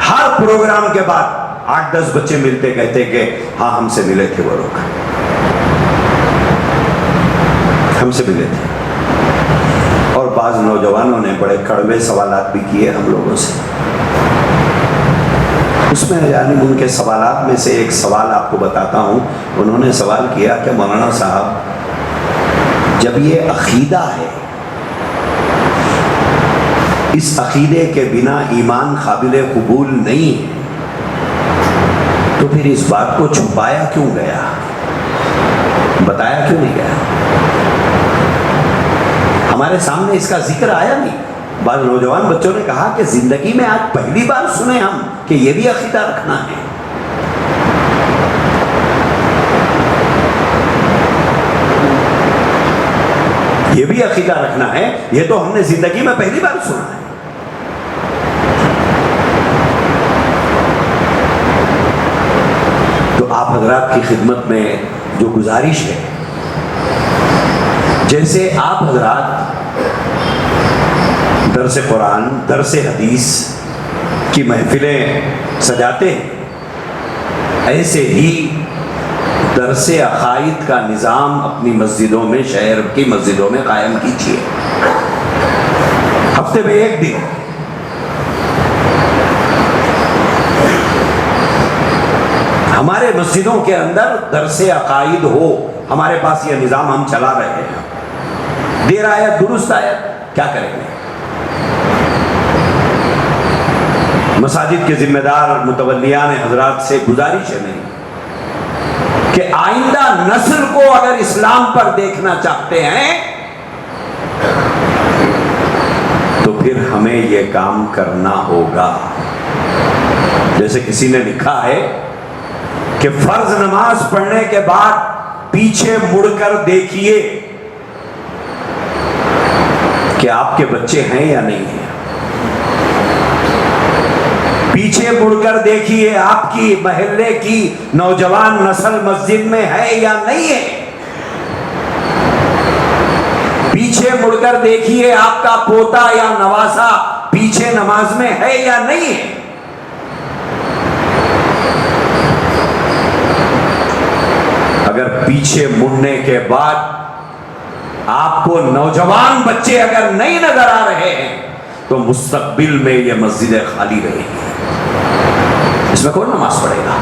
ہر پروگرام کے بعد 8-10 بچے ملتے کہتے کہ ہاں ہم سے ملے تھے، وہ لوگ ہم سے ملے تھے۔ اور بعض نوجوانوں نے بڑے کڑوے سوالات بھی کیے ہم لوگوں سے۔ اس میں یعنی ان کے سوالات میں سے ایک سوال آپ کو بتاتا ہوں۔ انہوں نے سوال کیا کہ مولانا صاحب، جب یہ عقیدہ ہے، اس عقیدے کے بنا ایمان قابل قبول نہیں ہے، تو پھر اس بات کو چھپایا کیوں گیا، بتایا کیوں نہیں گیا؟ ہمارے سامنے اس کا ذکر آیا نہیں۔ بعض نوجوان بچوں نے کہا کہ زندگی میں آج پہلی بار سنے ہم کہ یہ بھی عقیدہ رکھنا ہے۔ یہ بھی عقیدہ رکھنا ہے، یہ تو ہم نے زندگی میں پہلی بار سنا ہے۔ تو آپ حضرات کی خدمت میں جو گزارش ہے، جیسے آپ حضرات درس قرآن، درس حدیث کی محفلیں سجاتے ہیں، ایسے ہی درس عقائد کا نظام اپنی مسجدوں میں، شہر کی مسجدوں میں قائم کیجیے۔ ہفتے میں ایک دن ہمارے مسجدوں کے اندر درس عقائد ہو۔ ہمارے پاس یہ نظام ہم چلا رہے ہیں، دیر آیت درست آیت، کیا کریں گے؟ مساجد کے ذمہ دار متولیان حضرات سے گزارش ہے میری کہ آئندہ نسل کو اگر اسلام پر دیکھنا چاہتے ہیں تو پھر ہمیں یہ کام کرنا ہوگا۔ جیسے کسی نے لکھا ہے کہ فرض نماز پڑھنے کے بعد پیچھے مڑ کر دیکھیے کہ آپ کے بچے ہیں یا نہیں ہیں۔ پیچھے مڑ کر دیکھیے آپ کی محلے کی نوجوان نسل مسجد میں ہے یا نہیں ہے۔ پیچھے مڑ کر دیکھیے آپ کا پوتا یا نواسا پیچھے نماز میں ہے یا نہیں ہے۔ اگر پیچھے مڑنے کے بعد آپ کو نوجوان بچے اگر نہیں نظر آ رہے ہیں تو مستقبل میں یہ مسجدیں خالی رہیں گی۔ اس میں کون نماز پڑھے گا؟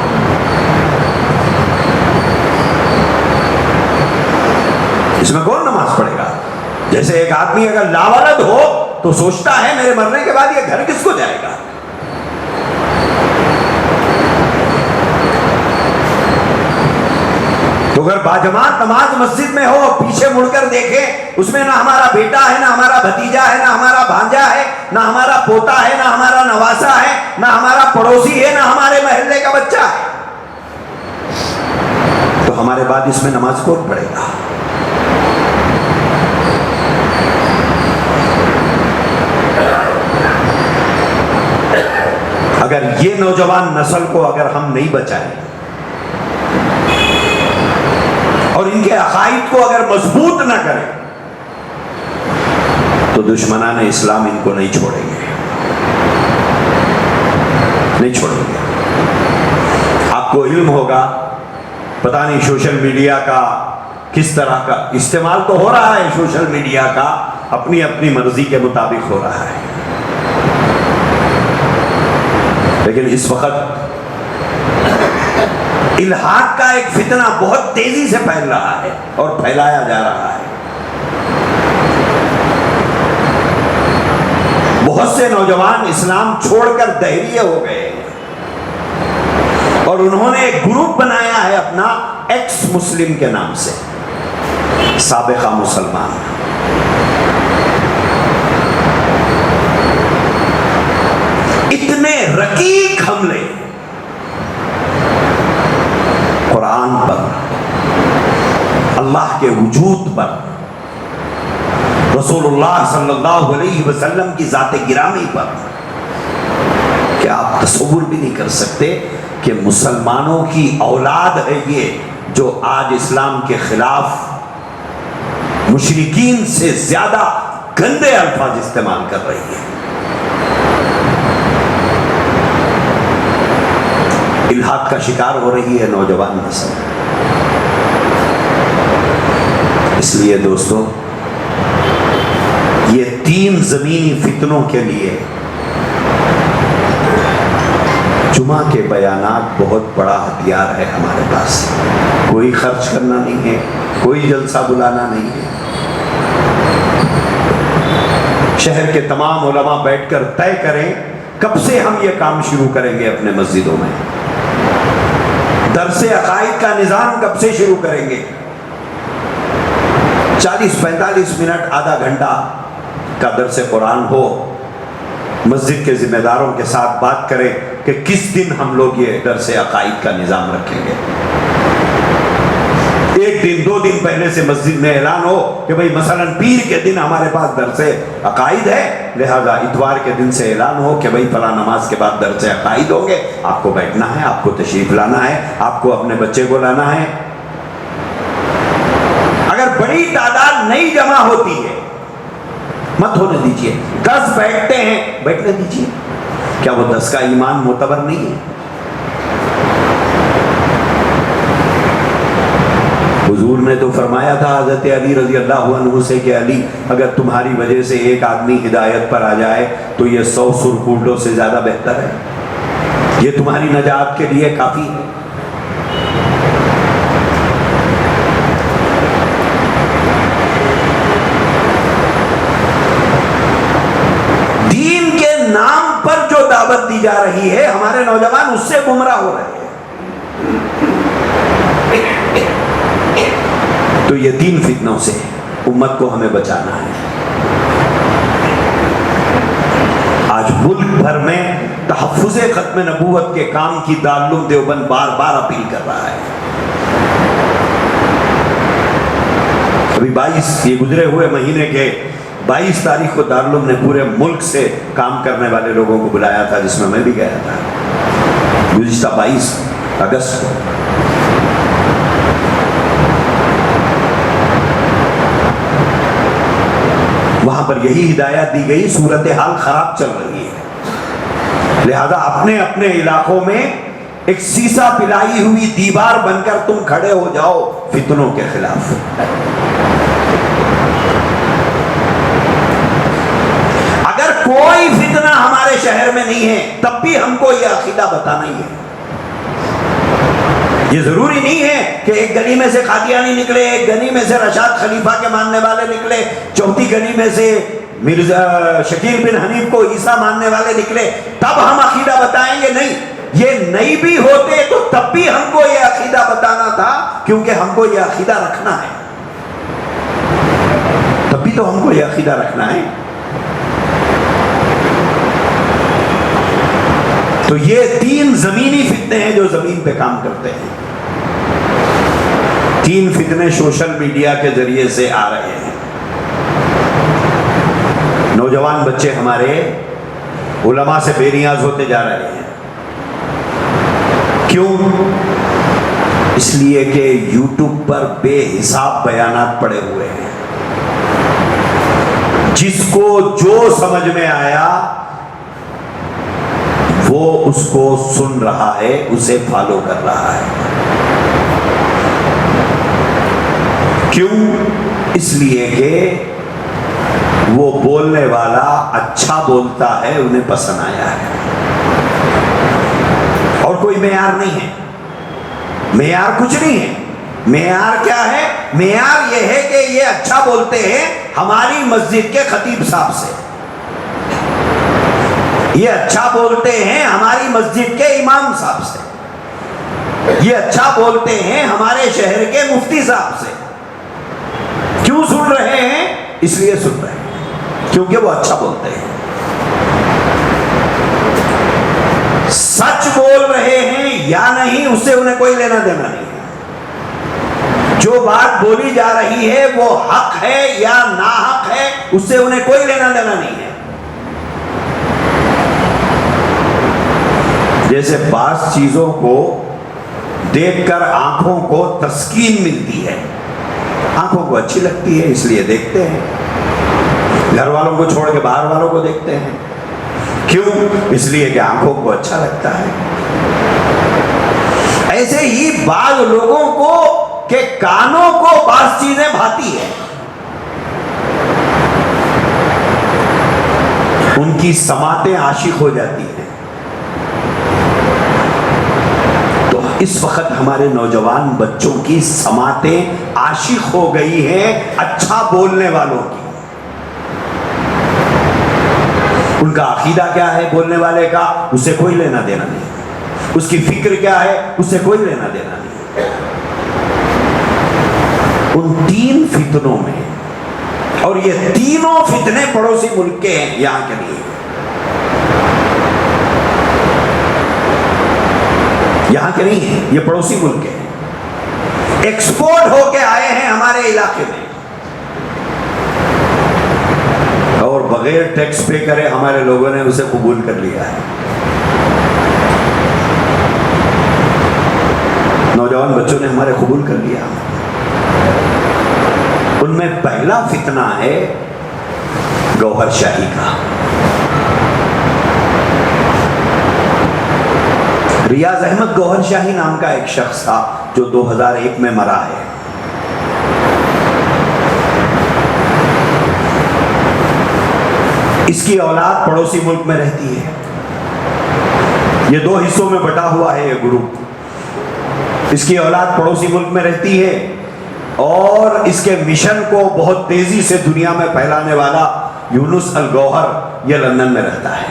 اس میں کون نماز پڑھے گا؟ جیسے ایک آدمی اگر لاولد ہو تو سوچتا ہے میرے مرنے کے بعد یہ گھر کس کو جائے گا. تو اگر باجماعت نماز مسجد میں ہو، پیچھے مڑ کر دیکھے، اس میں نہ ہمارا بیٹا ہے، نہ ہمارا بھتیجا ہے، نہ ہمارا بھانجا ہے، نہ ہمارا پوتا ہے، نہ ہمارا نواسا ہے، نہ ہمارا پڑوسی ہے، نہ ہمارے محلے کا بچہ ہے، تو ہمارے بعد اس میں نماز کون پڑھے گا؟ اگر یہ نوجوان نسل کو اگر ہم نہیں بچائیں اور ان کے عقائد کو اگر مضبوط نہ کریں تو دشمنان اسلام ان کو نہیں چھوڑیں گے، نہیں چھوڑیں گے. آپ کو علم ہوگا، پتہ نہیں سوشل میڈیا کا کس طرح کا استعمال تو ہو رہا ہے، سوشل میڈیا کا اپنی اپنی مرضی کے مطابق ہو رہا ہے، لیکن اس وقت الحاد کا ایک فتنہ بہت تیزی سے پھیل رہا ہے اور پھیلایا جا رہا ہے. بہت سے نوجوان اسلام چھوڑ کر دہریے ہو گئے اور انہوں نے ایک گروپ بنایا ہے اپنا ایکس مسلم کے نام سے، سابقہ مسلمان. اتنے رقیق حملے قرآن پر، اللہ کے وجود پر، رسول اللہ صلی اللہ علیہ وسلم کی ذات گرامی پر، کہ آپ تصور بھی نہیں کر سکتے کہ مسلمانوں کی اولاد ہے یہ جو آج اسلام کے خلاف مشرکین سے زیادہ گندے الفاظ استعمال کر رہی ہے. الحاد کا شکار ہو رہی ہے نوجوان نسل. اس لیے دوستو، یہ 3 زمینی فتنوں کے لیے جمعہ کے بیانات بہت بڑا ہتھیار ہے ہمارے پاس. کوئی خرچ کرنا نہیں ہے، کوئی جلسہ بلانا نہیں ہے. شہر کے تمام علماء بیٹھ کر طے کریں کب سے ہم یہ کام شروع کریں گے اپنے مسجدوں میں. درس عقائد کا نظام کب سے شروع کریں گے؟ 40-45 منٹ، آدھا گھنٹہ کا درس قرآن ہو. مسجد کے ذمہ داروں کے ساتھ بات کریں کہ کس دن ہم لوگ یہ درس عقائد کا نظام رکھیں گے. 1 دن 2 دن پہلے سے مسجد میں اعلان ہو کہ بھئی مثلا پیر کے دن ہمارے پاس درس عقائد ہے، لہذا اتوار کے دن سے اعلان ہو کہ بھئی فلاں نماز کے بعد درس عقائد ہوں گے، آپ کو بیٹھنا ہے، آپ کو تشریف لانا ہے، آپ کو اپنے بچے کو لانا ہے. اگر بڑی تعداد نہیں جمع ہوتی ہے مت ہونے دیجیے. 10 بیٹھتے ہیں، بیٹھنے دیجیے. کیا وہ 10 کا ایمان معتبر نہیں ہے؟ حضور نے تو فرمایا تھا حضرت علی رضی اللہ عنہ سے کہ علی، اگر تمہاری وجہ سے ایک آدمی ہدایت پر آ جائے تو یہ 100 سرخوٹوں سے زیادہ بہتر ہے، یہ تمہاری نجات کے لیے کافی ہے. دین کے نام پر جو دعوت دی جا رہی ہے ہمارے نوجوان اس سے گمراہ ہو رہے ہیں. تو یہ 3 فتنوں سے امت کو ہمیں بچانا ہے. آج ملک بھر میں تحفظ ختم نبوت کے کام کی دارالعلوم دیوبند بار بار اپیل کر رہا ہے. ابھی 22 یہ گزرے ہوئے مہینے کے 22 تاریخ کو دارالعلوم نے پورے ملک سے کام کرنے والے لوگوں کو بلایا تھا، جس میں بھی گیا تھا. گزشتہ 22 اگست کو وہاں پر یہی ہدایت دی گئی، صورتحال خراب چل رہی ہے، لہذا اپنے اپنے علاقوں میں ایک سیسا پلائی ہوئی دیوار بن کر تم کھڑے ہو جاؤ فتنوں کے خلاف. اگر کوئی فتنہ ہمارے شہر میں نہیں ہے تب بھی ہم کو یہ عقیدہ بتانا ہی ہے. یہ ضروری نہیں ہے کہ ایک گلی میں سے قادیانی نکلے، ایک گلی میں سے رشاد خلیفہ کے ماننے والے نکلے، چوتھی گلی میں سے مرزا شکیل بن حنیف کو عیسیٰ ماننے والے نکلے تب ہم عقیدہ بتائیں گے. نہیں، یہ نہیں بھی ہوتے تو تب بھی ہم کو یہ عقیدہ بتانا تھا، کیونکہ ہم کو یہ عقیدہ رکھنا ہے. تب بھی تو ہم کو یہ عقیدہ رکھنا ہے. تو یہ 3 زمینی فتنے ہیں جو زمین پہ کام کرتے ہیں. 3 فتنے سوشل میڈیا کے ذریعے سے آ رہے ہیں. نوجوان بچے ہمارے علماء سے بے نیاز ہوتے جا رہے ہیں. کیوں؟ اس لیے کہ یوٹیوب پر بے حساب بیانات پڑے ہوئے ہیں. جس کو جو سمجھ میں آیا وہ اس کو سن رہا ہے، اسے فالو کر رہا ہے. کیوں؟ اس لیے کہ وہ بولنے والا اچھا بولتا ہے، انہیں پسند آیا ہے. اور کوئی معیار نہیں ہے. معیار کچھ نہیں ہے. معیار کیا ہے؟ معیار یہ ہے کہ یہ اچھا بولتے ہیں ہماری مسجد کے خطیب صاحب سے، یہ اچھا بولتے ہیں ہماری مسجد کے امام صاحب سے، یہ اچھا بولتے ہیں ہمارے شہر کے مفتی صاحب سے. کیوں سن رہے ہیں؟ اس لیے سن رہے ہیں کیونکہ وہ اچھا بولتے ہیں. سچ بول رہے ہیں یا نہیں اس سے انہیں کوئی لینا دینا نہیں ہے. جو بات بولی جا رہی ہے وہ حق ہے یا ناحق ہے اس سے انہیں کوئی لینا دینا نہیں ہے. جیسے بعض چیزوں کو دیکھ کر آنکھوں کو تسکین ملتی ہے، آنکھوں کو اچھی لگتی ہے اس لیے دیکھتے ہیں. گھر والوں کو چھوڑ کے باہر والوں کو دیکھتے ہیں. کیوں؟ اس لیے کہ آنکھوں کو اچھا لگتا ہے. ایسے ہی بعض لوگوں کو کہ کانوں کو بعض چیزیں بھاتی ہے، ان کی سماعتیں عاشق ہو جاتی ہیں. تو اس وقت ہمارے نوجوان بچوں کی سماعتیں عاشق ہو گئی ہیں اچھا بولنے والوں کی. ان کا عقیدہ کیا ہے بولنے والے کا، اسے کوئی لینا دینا نہیں. اس کی فکر کیا ہے، اسے کوئی لینا دینا نہیں. ان 3 فتنوں میں، اور یہ تینوں فتنے پڑوسی ملک کے ہیں، یہاں کے نہیں، یہاں کے نہیں ہیں، یہ پڑوسی ملک کے ہیں. ایکسپورٹ ہو کے آئے ہیں ہمارے علاقے میں، اور بغیر ٹیکس پے کرے ہمارے لوگوں نے اسے قبول کر لیا ہے. نوجوان بچوں نے ہمارے قبول کر لیا. ان میں پہلا فتنہ ہے گوہر شاہی کا. ریاض احمد گوہر شاہی نام کا ایک شخص تھا جو 2001 میں مرا ہے. اس کی اولاد پڑوسی ملک میں رہتی ہے. یہ 2 حصوں میں بٹا ہوا ہے یہ گروپ. اس کی اولاد پڑوسی ملک میں رہتی ہے اور اس کے مشن کو بہت تیزی سے دنیا میں پھیلانے والا یونس الگوہر یہ لندن میں رہتا ہے.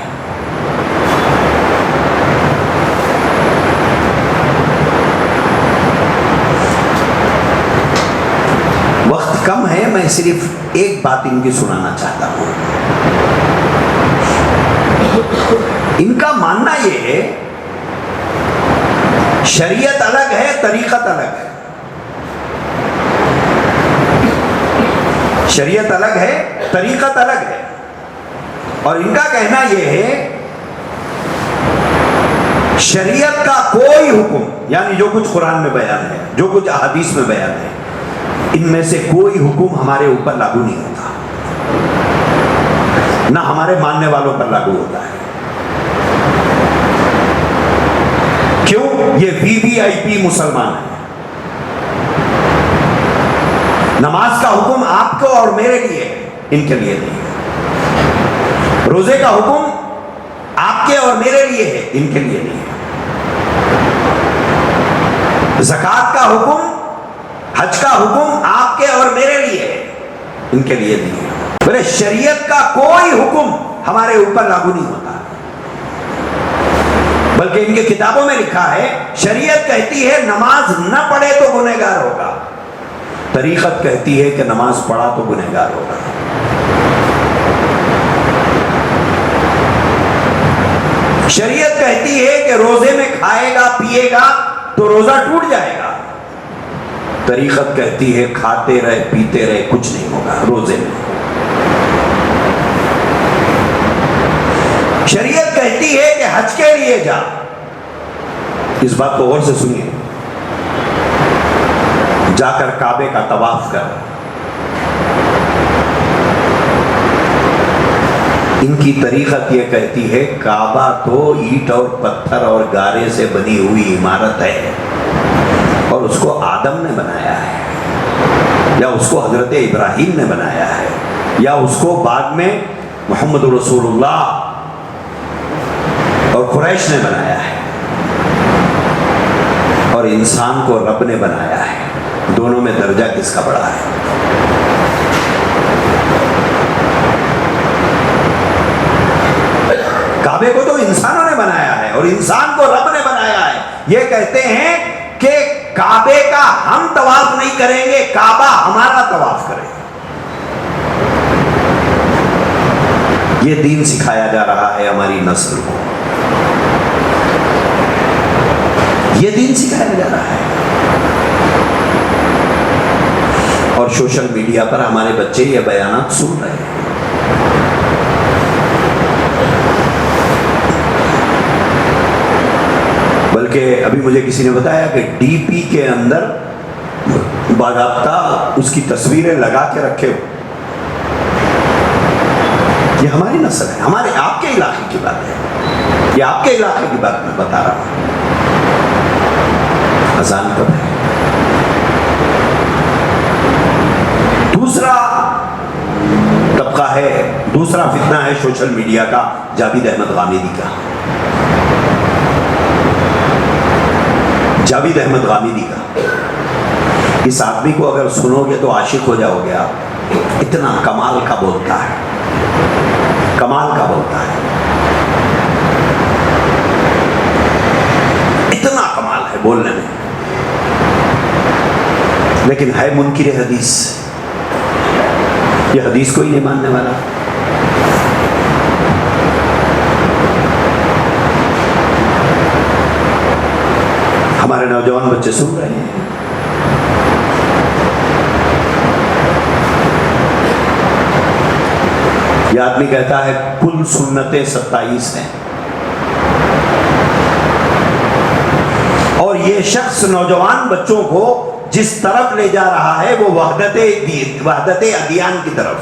وقت کم ہے، میں صرف ایک بات ان کی سنانا چاہتا ہوں. ان کا ماننا یہ ہے شریعت الگ ہے، طریقت الگ ہے. شریعت الگ ہے، طریقت الگ ہے. اور ان کا کہنا یہ ہے شریعت کا کوئی حکم، یعنی جو کچھ قرآن میں بیان ہے، جو کچھ احادیث میں بیان ہے، ان میں سے کوئی حکم ہمارے اوپر لاگو نہیں ہوتا، نہ ہمارے ماننے والوں پر لاگو ہوتا ہے. کیوں؟ یہ VIP مسلمان ہے. نماز کا حکم آپ کو اور میرے لیے، ان کے لیے نہیں ہے. روزے کا حکم آپ کے اور میرے لیے ہے، ان کے لیے نہیں ہے. زکات کا حکم، حج کا حکم آپ کے اور میرے لیے ہے، ان کے لیے نہیں ہے۔ بولے شریعت کا کوئی حکم ہمارے اوپر لاگو نہیں ہوتا، بلکہ ان کی کتابوں میں لکھا ہے شریعت کہتی ہے نماز نہ پڑھے تو گنہگار ہوگا، طریقت کہتی ہے کہ نماز پڑھا تو گنہگار ہوگا۔ شریعت کہتی ہے کہ روزے میں کھائے گا پیے گا تو روزہ ٹوٹ جائے گا، طریقت کہتی ہے کھاتے رہے پیتے رہے کچھ نہیں ہوگا روزے میں۔ شریعت کہتی ہے کہ حج کے لیے جا، اس بات کو غور سے سنیے، جا کر کعبے کا طواف کر۔ ان کی طریقت یہ کہتی ہے کعبہ تو اینٹ اور پتھر اور گارے سے بنی ہوئی عمارت ہے، اور اس کو آدم نے بنایا ہے، یا اس کو حضرت ابراہیم نے بنایا ہے، یا اس کو بعد میں محمد رسول اللہ اور قریش نے بنایا ہے، اور انسان کو رب نے بنایا ہے۔ دونوں میں درجہ کس کا بڑا ہے؟ کعبے کو تو انسانوں نے بنایا ہے اور انسان کو رب نے بنایا ہے۔ یہ کہتے ہیں کہ کعبے کا ہم طواف نہیں کریں گے، کعبہ ہمارا طواف کرے۔ یہ دین سکھایا جا رہا ہے ہماری نسل کو، یہ دین سکھایا جا رہا ہے، اور سوشل میڈیا پر ہمارے بچے یہ بیانات سن رہے ہیں۔ بلکہ ابھی مجھے کسی نے بتایا کہ ڈی پی کے اندر باضابطہ اس کی تصویریں لگا کے رکھے ہو۔ یہ ہماری نسل ہے، ہمارے آپ کے علاقے کی بات ہے، یہ آپ کے علاقے کی بات میں بتا رہا ہوں۔ اذان کب ہے؟ دوسرا طبقہ ہے، دوسرا فتنہ ہے سوشل میڈیا کا، جاوید احمد غامدی کا۔ جاوید احمد غامدی کا، اس آدمی کو اگر سنو گے تو عاشق ہو جاؤ گے آپ، اتنا کمال کا بولتا ہے، کمال کا بولتا ہے، اتنا کمال ہے بولنے میں، لیکن ہے منکر حدیث، یہ حدیث کو ہی نہیں ماننے والا۔ ہمارے نوجوان بچے سن رہے ہیں، یہ آدمی کہتا ہے کل سنتیں 27 ہیں، اور یہ شخص نوجوان بچوں کو جس طرف لے جا رہا ہے وہ وحدت ادیان کی طرف،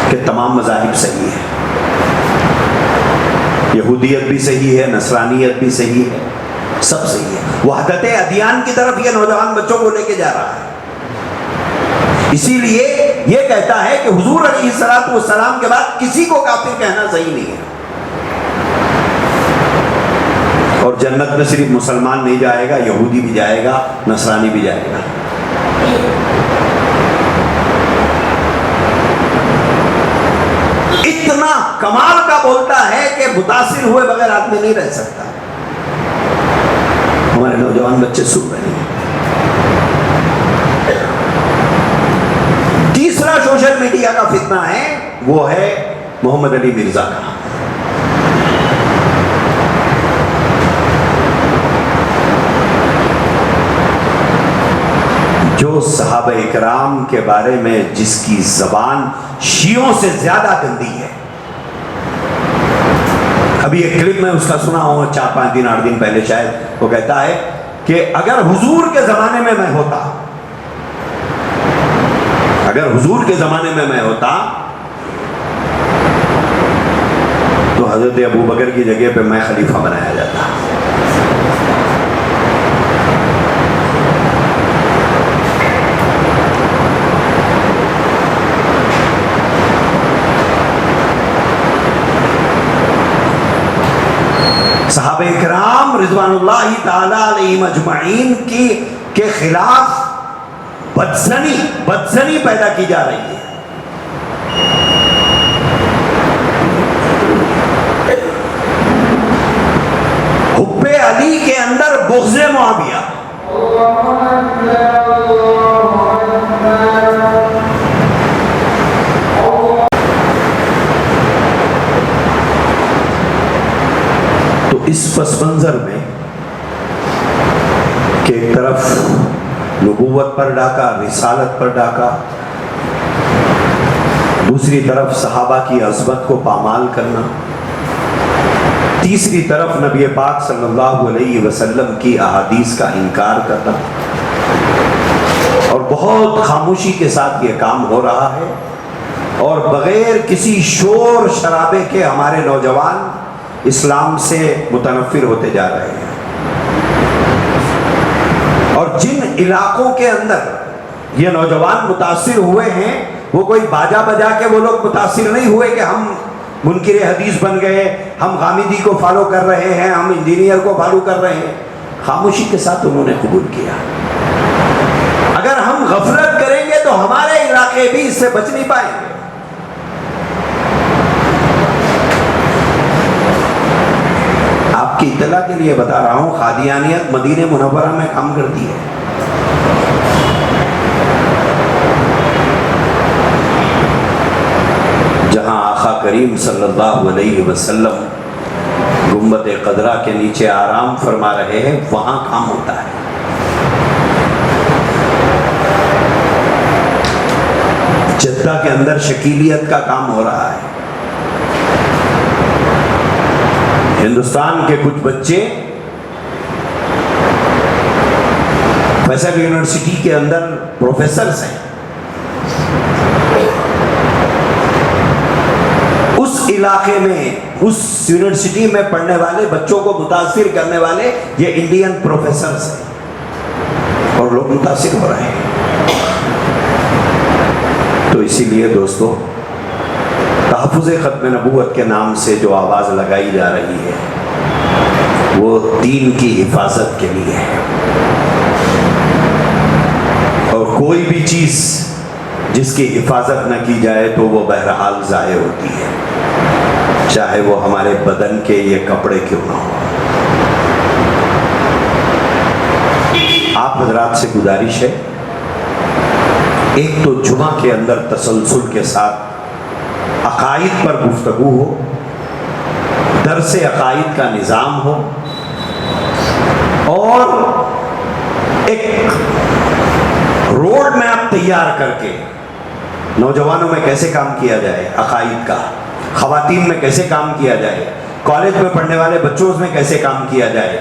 کہ تمام مذاہب صحیح ہے، یہودیت بھی صحیح ہے، نصرانیت بھی صحیح ہے، سب صحیح ہے، وحدت ادیان کی طرف یہ نوجوان بچوں کو لے کے جا رہا ہے۔ اسی لیے یہ کہتا ہے کہ حضور علیہ الصلوۃ والسلام کے بعد کسی کو کافر کہنا صحیح نہیں ہے، اور جنت میں صرف مسلمان نہیں جائے گا، یہودی بھی جائے گا، نصرانی بھی جائے گا۔ اتنا کمال کا بولتا ہے کہ متاثر ہوئے بغیر آدمی نہیں رہ سکتا۔ ہمارے نوجوان بچے سن رہے ہیں۔ تیسرا سوشل میڈیا کا فتنہ ہے، وہ ہے محمد علی مرزا کا۔ جو صحابہ اکرام کے بارے میں جس کی زبان شیعوں سے زیادہ گندی ہے۔ ابھی ایک کلپ میں اس کا سنا ہوں 4-5 دن 8 دن پہلے شاید، وہ کہتا ہے کہ اگر حضور کے زمانے میں میں ہوتا، اگر حضور کے زمانے میں میں ہوتا تو حضرت ابو بکر کی جگہ پہ میں خلیفہ بنایا جاتا۔ صحابہ کرام امام رضوان اللہ تعالی علیہم اجمعین کے خلاف بدزنی پیدا کی جا رہی ہے. حب علی کے اندر بغض معاویہ. تو اس پس منظر میں کہ ایک طرف نبوت پر ڈاکہ، رسالت پر ڈاکہ، دوسری طرف صحابہ کی عظمت کو پامال کرنا، تیسری طرف نبی پاک صلی اللہ علیہ وسلم کی احادیث کا انکار کرنا، اور بہت خاموشی کے ساتھ یہ کام ہو رہا ہے، اور بغیر کسی شور شرابے کے ہمارے نوجوان اسلام سے متنفر ہوتے جا رہے ہیں. اور جن علاقوں کے اندر یہ نوجوان متاثر ہوئے ہیں، وہ کوئی باجا بجا کے وہ لوگ متاثر نہیں ہوئے کہ ہم منکر حدیث بن گئے، ہم غامدی کو فالو کر رہے ہیں، ہم انجینئر کو فالو کر رہے ہیں. خاموشی کے ساتھ انہوں نے قبول کیا. اگر ہم غفلت کریں گے تو ہمارے علاقے بھی اس سے بچ نہیں پائیں گے. آپ کی اطلاع کے لیے بتا رہا ہوں، قادیانیت مدینہ منورہ میں کام کرتی ہے. جہاں آقا کریم صلی اللہ علیہ وسلم گنبد خضرا کے نیچے آرام فرما رہے ہیں، وہاں کام ہوتا ہے. جدہ کے اندر شکیلیت کا کام ہو رہا ہے. ہندوستان کے کچھ بچے فیصل یونیورسٹی کے اندر پروفیسرز ہیں. اس علاقے میں، اس یونیورسٹی میں پڑھنے والے بچوں کو متاثر کرنے والے یہ انڈین پروفیسرز ہیں، اور لوگ متاثر ہو رہے ہیں. تو اسی لیے دوستو، تحفظ ختم نبوت کے نام سے جو آواز لگائی جا رہی ہے وہ دین کی حفاظت کے لیے ہے. اور کوئی بھی چیز جس کی حفاظت نہ کی جائے تو وہ بہرحال ضائع ہوتی ہے، چاہے وہ ہمارے بدن کے یہ کپڑے کیوں نہ ہو. آپ حضرات سے گزارش ہے، ایک تو جمعہ کے اندر تسلسل کے ساتھ عقائد پر گفتگو ہو، درس عقائد کا نظام ہو، اور ایک روڈ میپ تیار کر کے نوجوانوں میں کیسے کام کیا جائے عقائد کا، خواتین میں کیسے کام کیا جائے، کالج میں پڑھنے والے بچوں میں کیسے کام کیا جائے،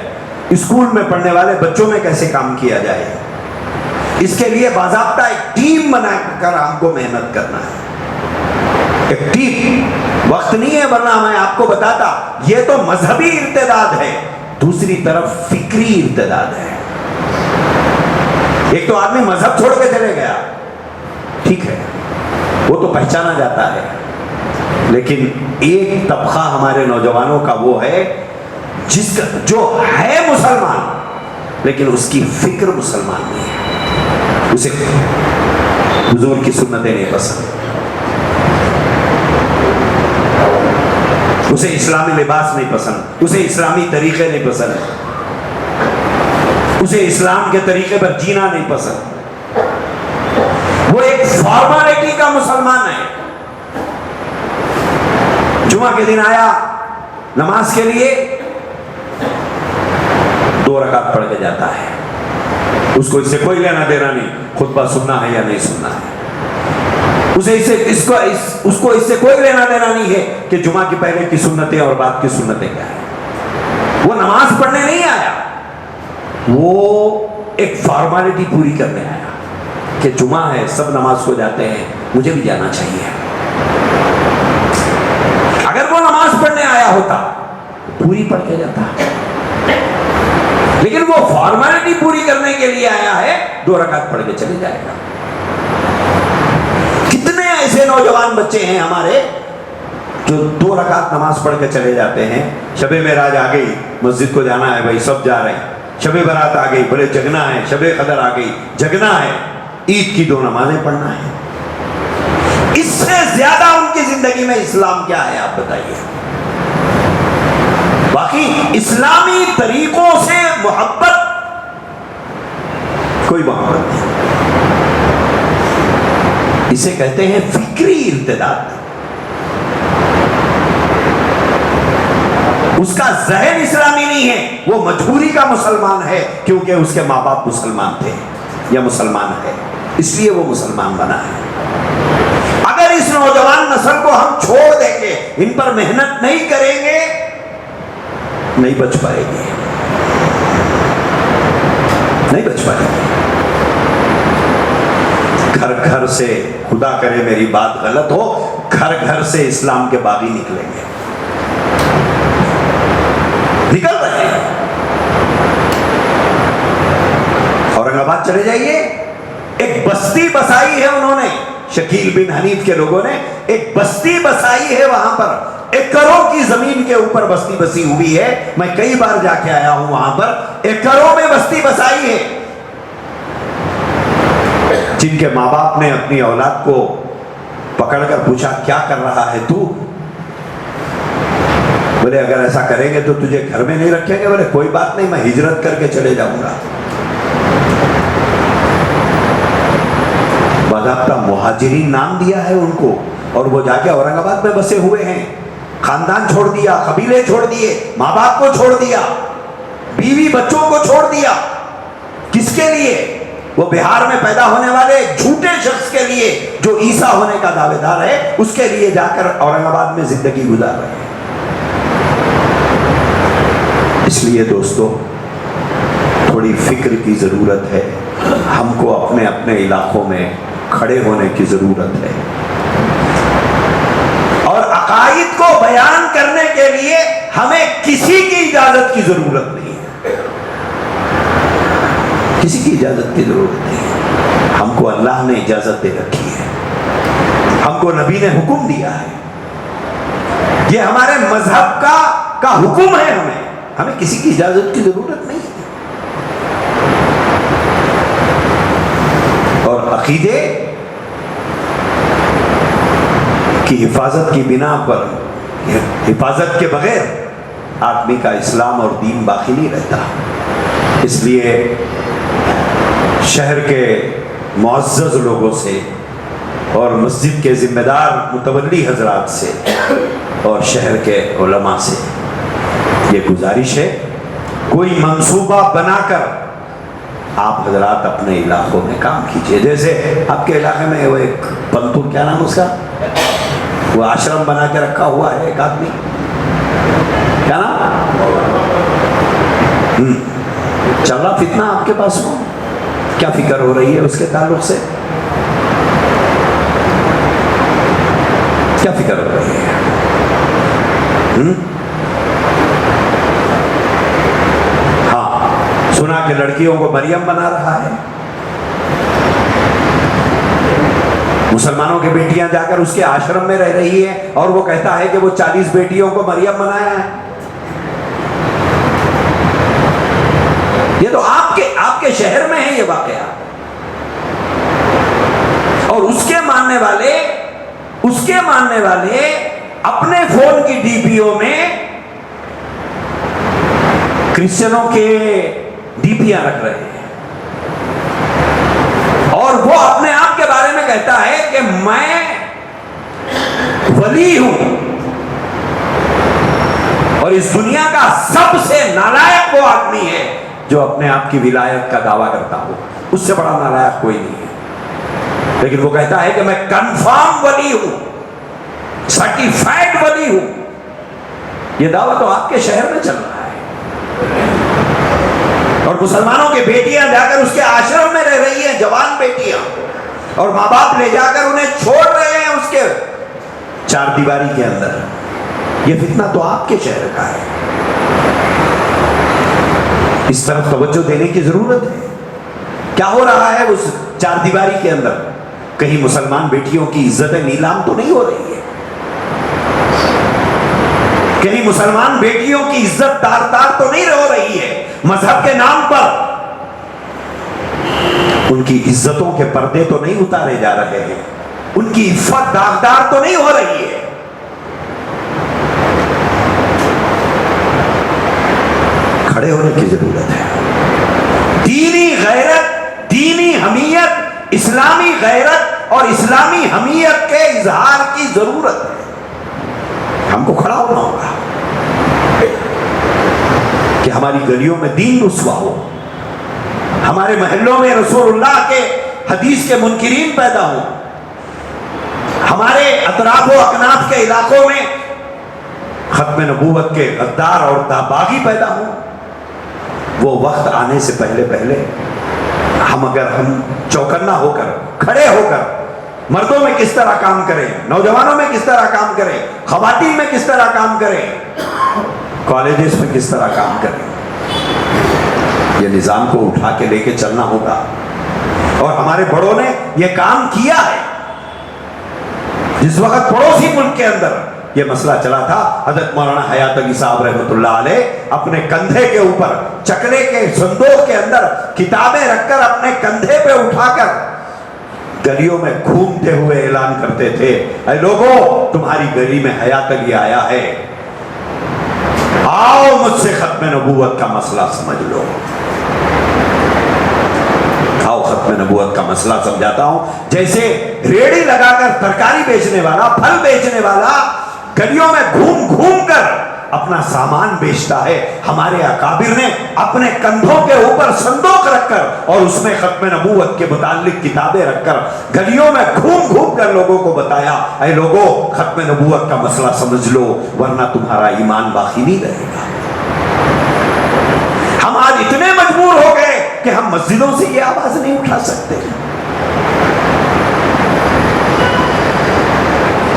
اسکول میں پڑھنے والے بچوں میں کیسے کام کیا جائے. اس کے لیے باضابطہ ایک ٹیم بنا کر ہم کو محنت کرنا ہے. ایک ٹیم، وقت نہیں ہے ورنہ میں آپ کو بتاتا. یہ تو مذہبی ارتداد ہے، دوسری طرف فکری ارتداد ہے. ایک تو آدمی مذہب چھوڑ کے چلے گیا، ٹھیک ہے، وہ تو پہچانا جاتا ہے، لیکن ایک طبقہ ہمارے نوجوانوں کا وہ ہے جس کا جو ہے مسلمان لیکن اس کی فکر مسلمان نہیں ہے. اسے حضور کی سنتیں نہیں پسند، اسے اسلامی لباس نہیں پسند، اسے اسلامی طریقے نہیں پسند، اسے اسلام کے طریقے پر جینا نہیں پسند. وہ ایک فارمالٹی کا مسلمان ہے. جمعہ کے دن آیا نماز کے لیے، 2 رکعت پڑھ کے جاتا ہے. اس کو اس سے کوئی لینا دینا نہیں خطبہ سننا ہے یا نہیں سننا ہے. اس کو اس سے کوئی لینا دینا نہیں ہے کہ جمعہ کی پہلے کی سنتیں اور بعد کی سنتیں کیا ہیں. وہ نماز پڑھنے نہیں آیا، وہ ایک فارمالٹی پوری کرنے آیا کہ جمعہ ہے، سب نماز کو جاتے ہیں، مجھے بھی جانا چاہیے. اگر وہ نماز پڑھنے آیا ہوتا پوری پڑھ کے جاتا، لیکن وہ فارمالٹی پوری کرنے کے لیے آیا ہے، 2 رکعت پڑھ کے چلے جائے گا. کتنے ایسے نوجوان بچے ہیں ہمارے جو 2 رکعت نماز پڑھ کے چلے جاتے ہیں، شب معراج آ گئی، مسجد کو جانا ہے بھائی، سب جا رہے ہیں، شب برات آ گئی، بڑے جگنا ہے، شب قدر آ گئی، جگنا ہے، عید کی 2 نمازیں پڑھنا ہے۔ اس سے زیادہ ان کی زندگی میں اسلام کیا ہے آپ بتائیے؟ باقی اسلامی طریقوں سے محبت، کوئی محبت نہیں، اسے کہتے ہیں فکری ارتداد۔ اس کا ذہن اسلامی نہیں ہے، وہ مجبوری کا مسلمان ہے، کیونکہ اس کے ماں باپ مسلمان تھے یا مسلمان ہے، اس لیے وہ مسلمان بنا ہے۔ اگر اس نوجوان نسل کو ہم چھوڑ دیں گے، ان پر محنت نہیں کریں گے، نہیں بچ پائے گی، نہیں بچ پائے گی۔ گھر گھر سے، خدا کرے میری بات غلط ہو، گھر گھر سے اسلام کے باغی نکلیں گے، نکل رہے ہیں۔ اورنگ آباد چلے جائیے، ایک بستی بسائی ہے انہوں نے، شکیل بن حنیف کے لوگوں نے ایک بستی بسائی ہے، وہاں پر ایکڑوں کی زمین کے اوپر بستی بسی ہوئی ہے، میں کئی بار جا کے آیا ہوں وہاں پر، ایکڑوں میں بستی بسائی ہے۔ جن کے ماں باپ نے اپنی اولاد کو پکڑ کر پوچھا کیا کر رہا ہے تو؟ بولے اگر ایسا کریں گے تو تجھے گھر میں نہیں رکھیں گے۔ بولے کوئی بات نہیں، میں ہجرت کر کے چلے جاؤں گا۔ باضابطہ مہاجرین نام دیا ہے ان کو، اور وہ جا کے اورنگ آباد میں بسے ہوئے ہیں، خاندان چھوڑ دیا، قبیلے چھوڑ دیے، ماں باپ کو چھوڑ دیا، بیوی بچوں کو چھوڑ دیا، کس کے لیے؟ وہ بہار میں پیدا ہونے والے جھوٹے شخص کے لیے جو عیسیٰ ہونے کا دعوے دار ہے، اس کے لیے جا کر اورنگ آباد میں زندگی گزار رہے ہیں۔ اس لیے دوستو، تھوڑی فکر کی ضرورت ہے، ہم کو اپنے اپنے علاقوں میں کھڑے ہونے کی ضرورت ہے، اور عقائد کو بیان کرنے کے لیے ہمیں کسی کی اجازت کی ضرورت نہیں ہے، کسی کی اجازت کی ضرورت نہیں ہے۔ ہم کو اللہ نے اجازت دے رکھی ہے، ہم کو نبی نے حکم دیا ہے، یہ ہمارے مذہب کا حکم ہے، ہمیں کسی کی اجازت کی ضرورت نہیں ہے۔ اور عقیدے کی حفاظت کی بنا پر، حفاظت کے بغیر آدمی کا اسلام اور دین باقی نہیں رہتا۔ اس لیے شہر کے معزز لوگوں سے اور مسجد کے ذمہ دار متولی حضرات سے اور شہر کے علماء سے یہ گزارش ہے، کوئی منصوبہ بنا کر آپ حضرات اپنے علاقوں میں کام کیجئے۔ جیسے آپ کے علاقے میں وہ ایک پنتو، کیا نام اس کا، وہ آشرم بنا کے رکھا ہوا ہے ایک آدمی، کیا نام، چل رہا فتنہ آپ کے پاس ہو، کیا فکر ہو رہی ہے اس کے تعلق سے؟ کیا فکر ہو رہی ہے؟ ہاں، سنا کہ لڑکیوں کو مریم بنا رہا ہے، مسلمانوں کی بیٹیاں جا کر اس کے آشرم میں رہ رہی ہیں، اور وہ کہتا ہے کہ وہ 40 بیٹیوں کو مریم بنایا ہے۔ یہ تو آپ کے شہر میں ہے یہ واقعہ، اور اس کے ماننے والے اپنے فون کی ڈی پی او میں کرسچنوں کے ڈی پیاں رکھ رہے ہیں، اور وہ اپنے آپ کے بارے میں کہتا ہے کہ میں ولی ہوں، اور اس دنیا کا سب سے نالائق وہ آدمی ہے جو اپنے آپ کی ولایت کا دعویٰ کرتا ہو، اس سے بڑا نالائق کوئی نہیں ہے، لیکن وہ کہتا ہے کہ میں کنفرم ولی ہوں، سرٹیفائڈ ولی ہوں۔ یہ دعویٰ تو آپ کے شہر میں چل رہا ہے، اور مسلمانوں کی بیٹیاں جا کر اس کے آشرم میں رہ رہی ہیں، جوان بیٹیاں، اور ماں باپ لے جا کر انہیں چھوڑ رہے ہیں اس کے 4 دیواری کے اندر۔ یہ فتنہ تو آپ کے شہر کا ہے، اس طرف توجہ دینے کی ضرورت ہے۔ کیا ہو رہا ہے اس 4 دیواری کے اندر؟ کہیں مسلمان بیٹیوں کی عزت نیلام تو نہیں ہو رہی ہے؟ کہیں مسلمان بیٹیوں کی عزت تار تو نہیں ہو رہی ہے مذہب کے نام پر، ان کی عزتوں کے پردے تو نہیں اتارے جا رہے ہیں، ان کی عفت داغدار تو نہیں ہو رہی ہے۔ کھڑے ہونے کی ضرورت ہے، دینی غیرت، دینی حمیت، اسلامی غیرت اور اسلامی حمیت کے اظہار کی ضرورت ہے۔ ہم کو کھڑا ہونا ہوگا کہ ہماری گلیوں میں دین رسوا ہو، ہمارے محلوں میں رسول اللہ کے حدیث کے منکرین پیدا ہوں، ہمارے اطراف و اکناف کے علاقوں میں ختم نبوت کے غدار اور باغی پیدا ہوں۔ وہ وقت آنے سے پہلے ہم چوکنا ہو کر، کھڑے ہو کر مردوں میں کس طرح کام کریں، نوجوانوں میں کس طرح کام کریں، خواتین میں کس طرح کام کریں، کالجز میں کس طرح کام کریں، یہ نظام کو اٹھا کے لے کے چلنا ہوگا۔ اور ہمارے بڑوں نے یہ کام کیا ہے۔ جس وقت پڑوسی ملک کے اندر یہ مسئلہ چلا تھا، حضرت مولانا حیات علی صاحب رحمۃ اللہ علیہ اپنے کندھے کے اوپر چکلے کے صندوق کے اندر کتابیں رکھ کر اپنے کندھے پہ اٹھا کر گلیوں میں گھومتے ہوئے اعلان کرتے تھے، اے لوگوں تمہاری گلی میں حیات علی آیا ہے، آؤ مجھ سے ختم نبوت کا مسئلہ سمجھ لو۔ آؤ ختم نبوت کا مسئلہ سمجھاتا ہوں۔ جیسے ریڑھی لگا کر ترکاری بیچنے والا، پھل بیچنے والا گلیوں میں گھوم گھوم کر اپنا سامان بیچتا ہے، ہمارے اکابر نے اپنے کندھوں کے اوپر صندوق رکھ کر اور اس میں ختم نبوت کے متعلق کتابیں رکھ کر گلیوں میں گھوم گھوم کر لوگوں کو بتایا، اے لوگوں ختم نبوت کا مسئلہ سمجھ لو ورنہ تمہارا ایمان باقی نہیں رہے گا۔ ہم آج اتنے مجبور ہو گئے کہ ہم مسجدوں سے یہ آواز نہیں اٹھا سکتے۔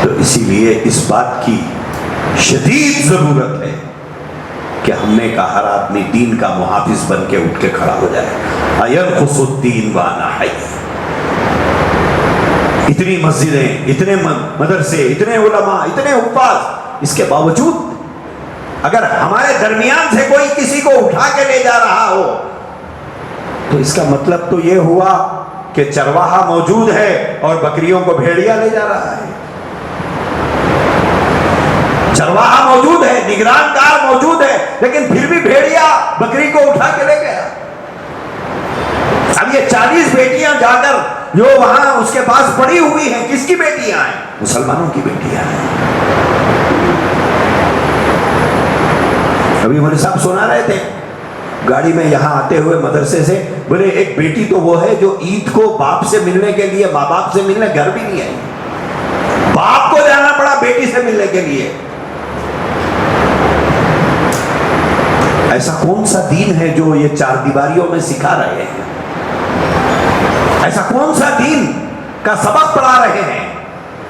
تو اسی لیے اس بات کی شدید ضرورت ہے کہ ہم نے کا ہر آدمی دین کا محافظ بن کے اٹھ کے کھڑا ہو جائے۔ اَيَنْقُصُ الدِّينُ وَأَنَا حَيٌّ۔ اتنی مسجدیں، اتنے مدرسے، اتنے علماء، اتنے حفاظ، اس کے باوجود اگر ہمارے درمیان سے کوئی کسی کو اٹھا کے لے جا رہا ہو تو اس کا مطلب تو یہ ہوا کہ چرواہا موجود ہے اور بکریوں کو بھیڑیا لے جا رہا ہے۔ چرواہا موجود ہے، نگران کار موجود ہے، لیکن پھر بھی بھیڑیا بکری کو اٹھا کے لے گیا۔ اب یہ 40 بیٹیاں جا کر جو وہاں اس کے پاس پڑی ہوئی ہیں، کس کی بیٹیاں ہیں؟ مسلمانوں کی بیٹیاں ہیں۔ ابھی مولوی صاحب سنا رہے تھے گاڑی میں یہاں آتے ہوئے مدرسے سے، بولے ایک بیٹی تو وہ ہے جو عید کو باپ سے ملنے کے لیے، ماں باپ سے ملنے گھر بھی نہیں آئی، باپ کو جانا پڑا بیٹی سے ملنے کے لیے۔ ایسا کون سا دین ہے جو یہ چار دیواریوں میں سکھا رہے ہیں؟ ایسا کون سا دین کا سبق پڑھا رہے ہیں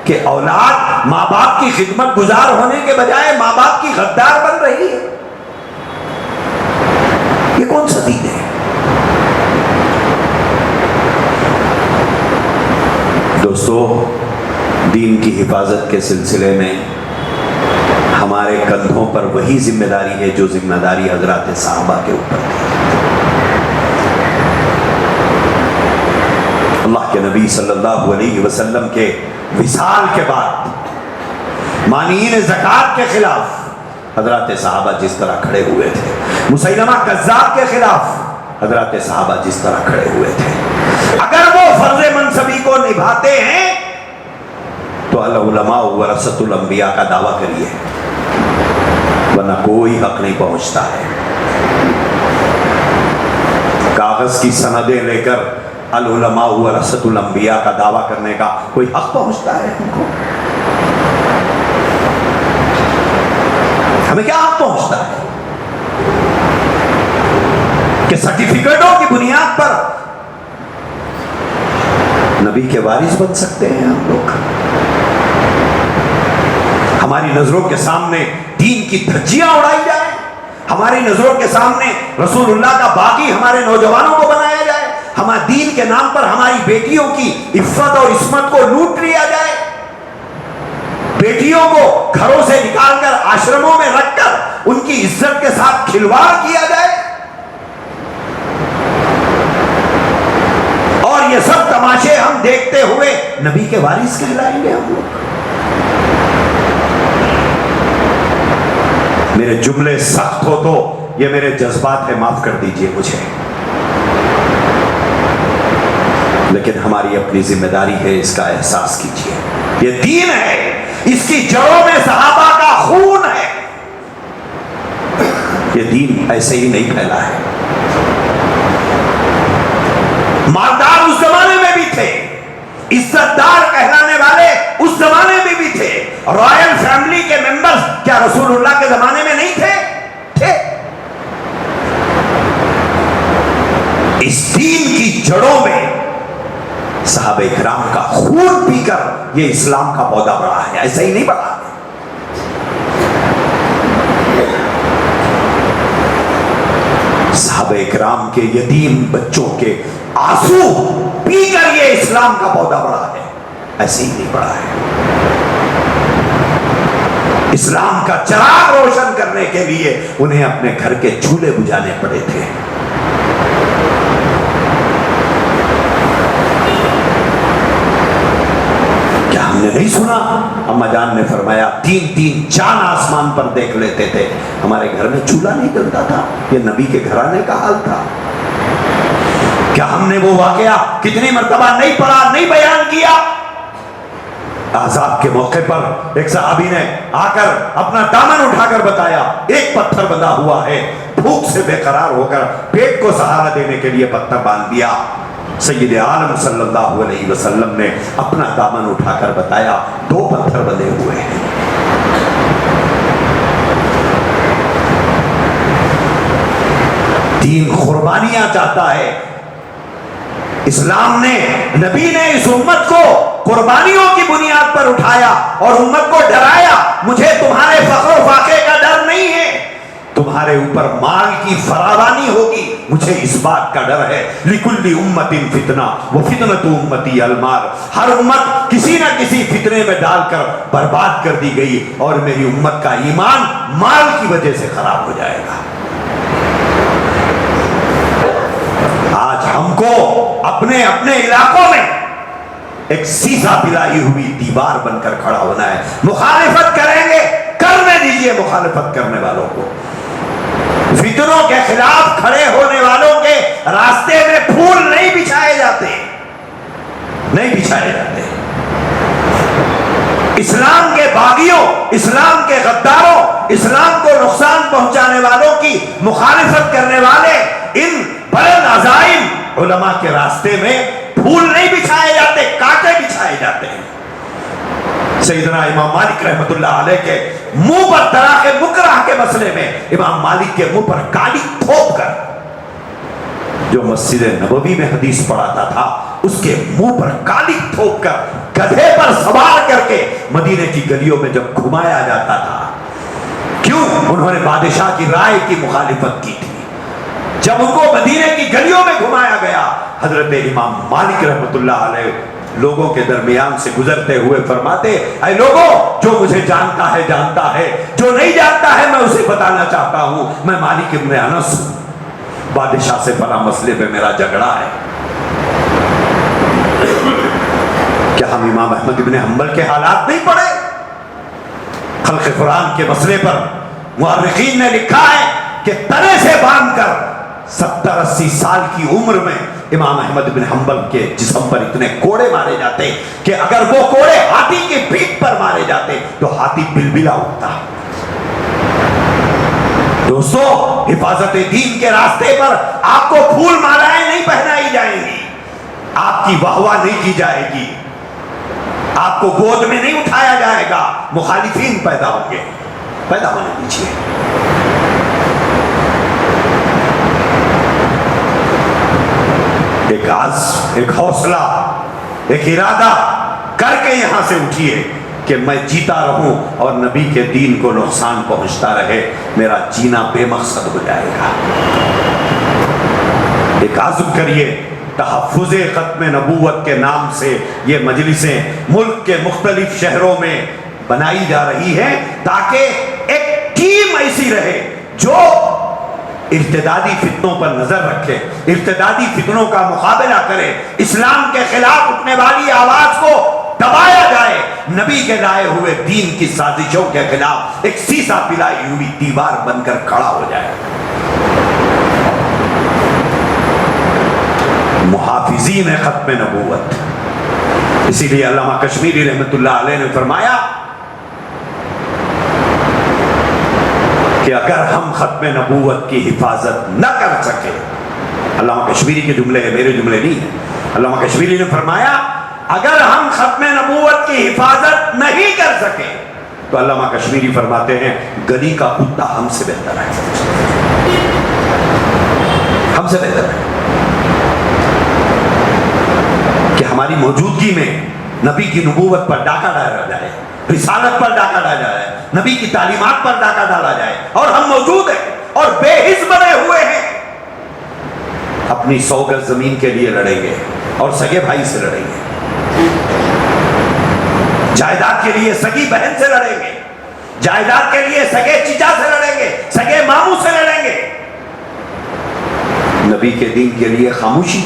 کہ اولاد ماں باپ کی خدمت گزار ہونے کے بجائے ماں باپ کی غدار بن رہی ہے؟ یہ کون سا دین ہے؟ دوستو، دین کی حفاظت کے سلسلے میں ہمارے کندھوں پر وہی ذمہ داری ہے جو ذمہ داری حضرات صحابہ کے اوپر تھی۔ اللہ کے نبی صلی اللہ علیہ وسلم کے وصال کے بعد مانعین زکوٰۃ کے خلاف حضرات صحابہ جس طرح کھڑے ہوئے تھے، مسیلمہ کذاب کے خلاف حضرات صحابہ جس طرح کھڑے ہوئے تھے، اگر وہ فرض منصبی کو نبھاتے ہیں تو العلماء ورثۃ الانبیاء کا دعویٰ کریے، ورنہ کوئی حق نہیں پہنچتا ہے۔ کاغذ کی سندیں لے کر العلماء ورثۃ الانبیاء کا دعویٰ کرنے کا کوئی حق پہنچتا ہے ہم کو؟ ہمیں کیا حق پہنچتا ہے کہ سرٹیفکیٹوں کی بنیاد پر نبی کے وارث بن سکتے ہیں ہم لوگ؟ ہماری نظروں کے سامنے دین کی دھجیاں اڑائی جائیں، ہماری نظروں کے سامنے رسول اللہ کا باغی ہمارے نوجوانوں کو بنایا جائے، ہمارے دین کے نام پر ہماری بیٹیوں کی عفت اور عصمت کو لوٹ لیا جائے، بیٹیوں کو گھروں سے نکال کر آشرموں میں رکھ کر ان کی عزت کے ساتھ کھلواڑ کیا جائے، اور یہ سب تماشے ہم دیکھتے ہوئے نبی کے وارث کہلائیں گے ہم لوگ؟ میرے جملے سخت ہو تو یہ میرے جذبات ہے، معاف کر دیجئے مجھے، لیکن ہماری اپنی ذمہ داری ہے، اس کا احساس کیجئے۔ یہ دین ہے، اس کی جڑوں میں صحابہ کا خون ہے، یہ دین ایسے ہی نہیں پھیلا ہے۔ مالدار اس زمانے میں بھی تھے، عزت دار کہلانے والے اس زمانے میں بھی تھے، رائل فیملی کے ممبرز کیا رسول اللہ کے زمانے میں نہیں تھے؟ تھے۔ اس دین کی جڑوں میں صحابہ کرام کا خون پی کر یہ اسلام کا پودا بڑھا ہے، ایسا ہی نہیں بڑھا ہے۔ صحابہ کرام کے یتیم بچوں کے آنسو پی کر یہ اسلام کا پودا بڑھا ہے، ایسے ہی نہیں بڑھا ہے۔ اسلام کا چراغ روشن کرنے کے لیے انہیں اپنے گھر کے چولہے بجھانے پڑے تھے۔ کیا ہم نے نہیں سنا؟ اما جان نے فرمایا 3 چاند آسمان پر دیکھ لیتے تھے، ہمارے گھر میں چولہا نہیں جلتا تھا۔ یہ نبی کے گھرانے کا حال تھا۔ کیا ہم نے وہ واقعہ کتنی مرتبہ نہیں پڑھا، نہیں بیان کیا؟ عذاب کے موقع پر ایک صحابی نے آ کر اپنا دامن اٹھا کر بتایا، ایک پتھر بندھا ہوا ہے، بھوک سے بے قرار ہو کر پیٹ کو سہارا دینے کے لیے پتھر باندھ دیا۔ سید عالم صلی اللہ علیہ وسلم نے اپنا دامن اٹھا کر بتایا 2 پتھر بندھے ہوئے ہیں۔ دین قربانیاں چاہتا ہے۔ اسلام نے، نبی نے اس امت کو قربانیوں کی بنیاد پر اٹھایا اور امت کو ڈرایا، مجھے تمہارے فخر و فاقے کا ڈر نہیں ہے، تمہارے اوپر مال کی فراوانی ہوگی، مجھے اس بات کا ڈر ہے۔ لِكُلِّ أُمَّةٍ فِتْنَةٌ وَفِتْنَةُ أُمَّتِي الْمَالُ، ہر امت کسی نہ کسی فتنے میں ڈال کر برباد کر دی گئی، اور میری امت کا ایمان مال کی وجہ سے خراب ہو جائے گا۔ آج ہم کو اپنے علاقوں میں ایک سیسا پلائی ہوئی دیوار بن کر کھڑا ہونا ہے۔ مخالفت کریں گے، کرنے دیجئے مخالفت کرنے والوں کو۔ فتنوں کے خلاف کھڑے ہونے والوں کے راستے میں پھول نہیں بچھائے جاتے، نہیں بچھائے جاتے۔ اسلام کے باغیوں، اسلام کے غداروں، اسلام کو نقصان پہنچانے والوں کی مخالفت کرنے والے ان بلند عزائم علماء کے راستے میں پھول نہیں بچھائے جاتے، کانٹے بچھائے جاتے ہیں۔ سیدنا امام مالک رحمت اللہ علیہ کے منہ پر طلاق مکرہ کے مسئلے میں امام مالک کے منہ پر کالی تھوپ کر، جو مسجد نبوی میں حدیث پڑھاتا تھا، اس کے منہ پر کالی تھوپ کر گدھے پر سوار کر کے مدینے کی گلیوں میں جب گھمایا جاتا تھا، کیوں؟ انہوں نے بادشاہ کی رائے کی مخالفت کی تھی۔ جب ان کو مدینے کی گلیوں میں گھمایا گیا، حضرت امام مالک رحمت اللہ علیہ لوگوں کے درمیان سے گزرتے ہوئے فرماتے، اے لوگوں، جو مجھے جانتا ہے جانتا ہے، جو نہیں جانتا ہے میں اسے بتانا چاہتا ہوں، میں مالک ابن انس ہوں، بادشاہ سے فلاں مسئلے پہ میرا جھگڑا ہے۔ کیا ہم امام احمد ابن حنبل کے حالات نہیں پڑھے؟ خلق قرآن کے مسئلے پر مورخین نے لکھا ہے کہ تنے سے باندھ کر 70-80 سال کی عمر میں امام احمد بن حنبل کے جسم پر اتنے کوڑے مارے جاتے کہ اگر وہ کوڑے ہاتھی کی پیٹھ پر مارے جاتے تو ہاتھی بلبلا اٹھتا۔ دوستو، حفاظت دین کے راستے پر آپ کو پھول مالائیں نہیں پہنائی جائیں گی، آپ کی واہ واہ نہیں کی جائے گی، آپ کو گود میں نہیں اٹھایا جائے گا، مخالفین پیدا ہوں گے، پیدا ہونے دیجیے۔ ایک عزم، ایک حوصلہ، ایک ارادہ کر کے یہاں سے اٹھیے کہ میں جیتا رہوں اور نبی کے دین کو نقصان پہنچتا رہے، میرا جینا بے مقصد ہو جائے گا۔ ایک عزم کریے، تحفظ ختم نبوت کے نام سے یہ مجلسیں ملک کے مختلف شہروں میں بنائی جا رہی ہیں تاکہ ایک ٹیم ایسی رہے جو ارتدادی فتنوں پر نظر رکھے، ارتدادی فتنوں کا مقابلہ کرے، اسلام کے خلاف اٹھنے والی آواز کو دبایا جائے، نبی کے لائے ہوئے دین کی سازشوں کے خلاف ایک سیسا پلائی ہوئی دیوار بن کر کھڑا ہو جائے۔ محافظین ختم نبوت۔ اسی لیے علامہ کشمیری رحمت اللہ علیہ نے فرمایا کہ اگر ہم ختم نبوت کی حفاظت نہ کر سکے، علامہ کشمیری کے جملے ہیں، میرے جملے نہیں ہیں، علامہ کشمیری نے فرمایا اگر ہم ختم نبوت کی حفاظت نہیں کر سکے تو علامہ کشمیری فرماتے ہیں گلی کا کتا ہم سے بہتر ہے، ہم سے بہتر ہے کہ ہماری موجودگی میں نبی کی نبوت پر ڈاکہ ڈالا جائے، رسالت پر ڈاکہ ڈالا جائے، نبی کی تعلیمات پر ڈاکہ ڈالا جائے، اور ہم موجود ہیں اور بے حس بنے ہوئے ہیں، اپنی 100 گز زمین کے لیے لڑیں گے اور سگے بھائی سے لڑیں گے، جائیداد کے لیے سگی بہن سے لڑیں گے، جائیداد کے لیے سگے چچا سے لڑیں گے، سگے ماموں سے لڑیں گے، نبی کے دین کے لیے خاموشی،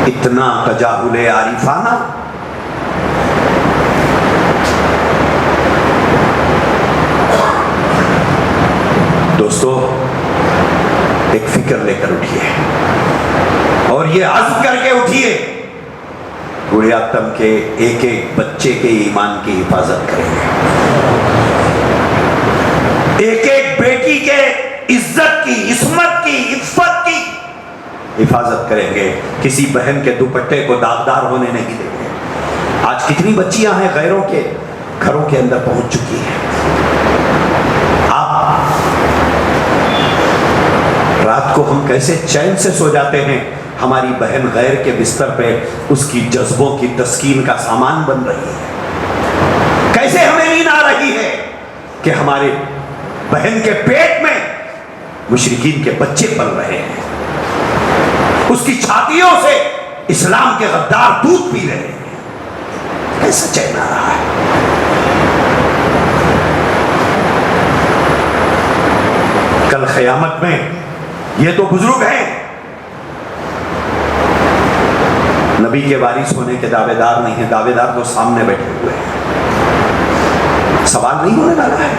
اتنا تجاہل عارفانہ۔ دوستو ایک فکر لے کر اٹھیے اور یہ عزم کر کے اٹھیے، گڑیاتم کے ایک ایک بچے کے ایمان کی حفاظت کریں گے، ایک ایک بیٹی کے عزت کی، عصمت کی، عفت کی حفاظت کریں گے، کسی بہن کے دوپٹے کو داغدار ہونے نہیں دیں گے۔ آج کتنی بچیاں ہیں غیروں کے گھروں کے اندر پہنچ چکی ہیں، رات کو ہم کیسے چین سے سو جاتے ہیں، ہماری بہن غیر کے بستر پہ اس کی جذبوں کی تسکین کا سامان بن رہی ہے، کیسے ہمیں نیند آ رہی ہے کہ ہمارے بہن کے پیٹ میں مشرکین کے بچے پل رہے ہیں، اس کی چھاتیوں سے اسلام کے غدار دودھ پی رہے ہیں، کیسا چین آ رہا ہے۔ کل قیامت میں یہ تو بزرگ ہیں، نبی کے وارث ہونے کے دعوے دار نہیں ہیں، دعوے دار تو سامنے بیٹھے ہوئے ہیں، سوال نہیں ہونے والا ہے۔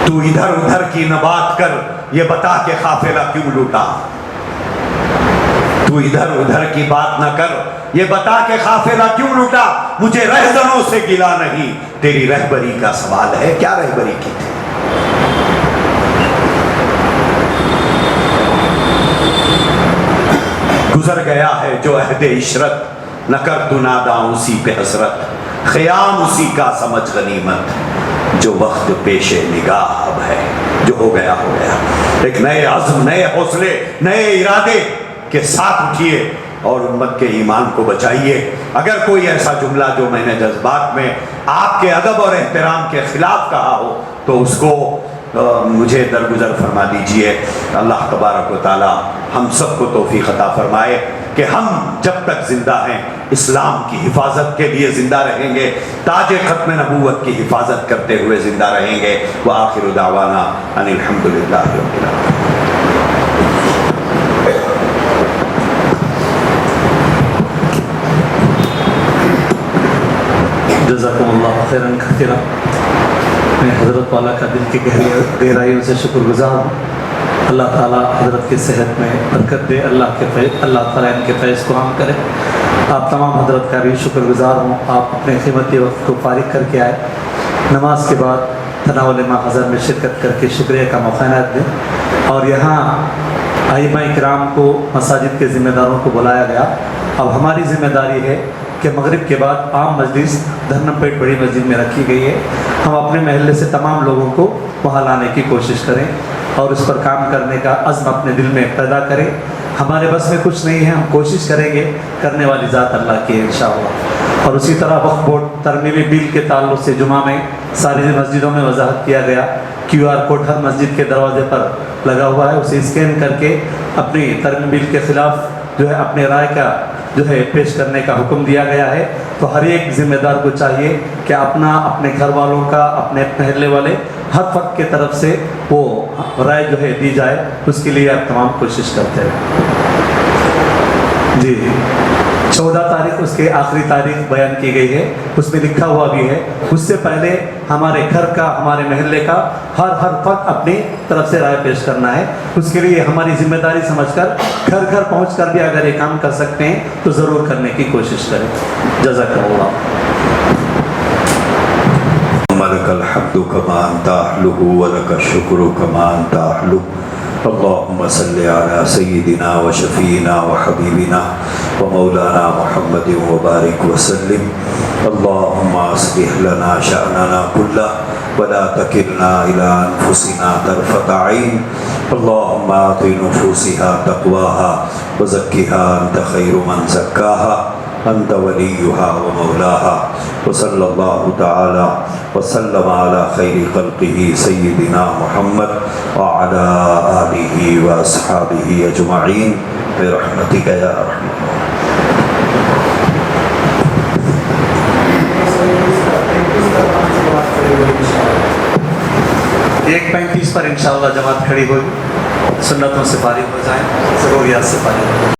تو ادھر ادھر کی نہ بات کر، یہ بتا کہ قافلہ کیوں لوٹا، تو ادھر ادھر کی بات نہ کر، یہ بتا کہ قافلہ کیوں لوٹا، مجھے رہزنوں سے گلا نہیں، تیری رہبری کا سوال ہے، کیا رہبری کی تھی؟ گزر گیا ہے جو عہد عشرت، نہ کر تو ناداں اسی پہ حسرت، خیام اسی کا سمجھ غنیمت، جو وقت پیش نگاہ اب ہے، جو ہو گیا ہو گیا۔ ایک نئے عزم، نئے حوصلے، نئے ارادے کے ساتھ اٹھیے اور امت کے ایمان کو بچائیے۔ اگر کوئی ایسا جملہ جو میں نے جذبات میں آپ کے ادب اور احترام کے خلاف کہا ہو تو اس کو مجھے درگزر فرما دیجئے۔ اللہ تبارک و تعالی ہم سب کو توفیق عطا فرمائے کہ ہم جب تک زندہ ہیں اسلام کی حفاظت کے لیے زندہ رہیں گے، تاج ختم نبوت کی حفاظت کرتے ہوئے زندہ رہیں گے۔ وآخر دعوانا ان الحمدللہ رب العالمین۔ جزاکم اللہ خیراً کثیرا۔ میں حضرت والا کا دل کی گہرائیوں سے شکر گزار ہوں۔ اللہ تعالیٰ حضرت کی صحت میں برکت دے، اللہ تعالیٰ ان کے فیض کو عام کرے۔ آپ تمام حضرت کا بھی شکر گزار ہوں، آپ اپنے قیمتی وقت کو فارغ کر کے آئے، نماز کے بعد تناول محضر میں شرکت کر کے شکریہ کا موقع دیں، اور یہاں ائمہ کرام کو، مساجد کے ذمہ داروں کو بلایا گیا۔ اب ہماری ذمہ داری ہے کہ مغرب کے بعد عام مجلس دھرنم پیٹ بڑی مسجد میں رکھی گئی ہے، ہم اپنے محلے سے تمام لوگوں کو وہاں لانے کی کوشش کریں اور اس پر کام کرنے کا عزم اپنے دل میں پیدا کریں۔ ہمارے بس میں کچھ نہیں ہے، ہم کوشش کریں گے، کرنے والی ذات اللہ کی ہے انشاءاللہ۔ اور اسی طرح وقف بورڈ ترمیمی بل کے تعلق سے جمعہ میں ساری مسجدوں میں وضاحت کیا گیا، QR کوڈ ہر مسجد کے دروازے پر لگا ہوا ہے، اسے اسکین کر کے اپنی ترمیمی بل کے خلاف جو ہے اپنے رائے کا جو ہے پیش کرنے کا حکم دیا گیا ہے. تو ہر ایک ذمہ دار کو چاہیے کہ اپنے گھر والوں کا، اپنے محلے والے ہر فرد کی طرف سے وہ رائے جو ہے دی جائے، اس کے لیے آپ تمام کوشش کرتے ہیں. جی 14 تاریخ اس کے آخری تاریخ بیان کی گئی ہے، اس میں لکھا ہوا بھی ہے اس سے پہلے ہمارے گھر کا، ہمارے محلے کا ہر فرد اپنی طرف سے رائے پیش کرنا ہے. اس کے لیے ہماری ذمہ داری سمجھ کر گھر گھر پہنچ کر بھی اگر یہ کام کر سکتے ہیں تو ضرور کرنے کی کوشش کریں. جزاک اللہ. لك الحمد كما أنت أهله ولك الشكر كما أنت أهله. اللهم صل على سيدنا وشفينا وحبيبنا ومولانا محمد وبارك وسلم. اللهم أصلح لنا شأننا كله ولا تكلنا إلى أنفسنا طرفة عين. اللهم آت نفوسها تقواها وزكها أنت خير من زكاها أنت وليها ومولاها. وصلى الله تعالى وسلم على خير خلقه سيدنا محمد وعلى آله وأصحابه أجمعين برحمتك يا أرحم الراحمين. 1:35 پر انشاءاللہ جماعت کھڑی ہوگی. سنتوں سے فارغ ہو جائیں، ضروریات سے فارغ ہو جائیں.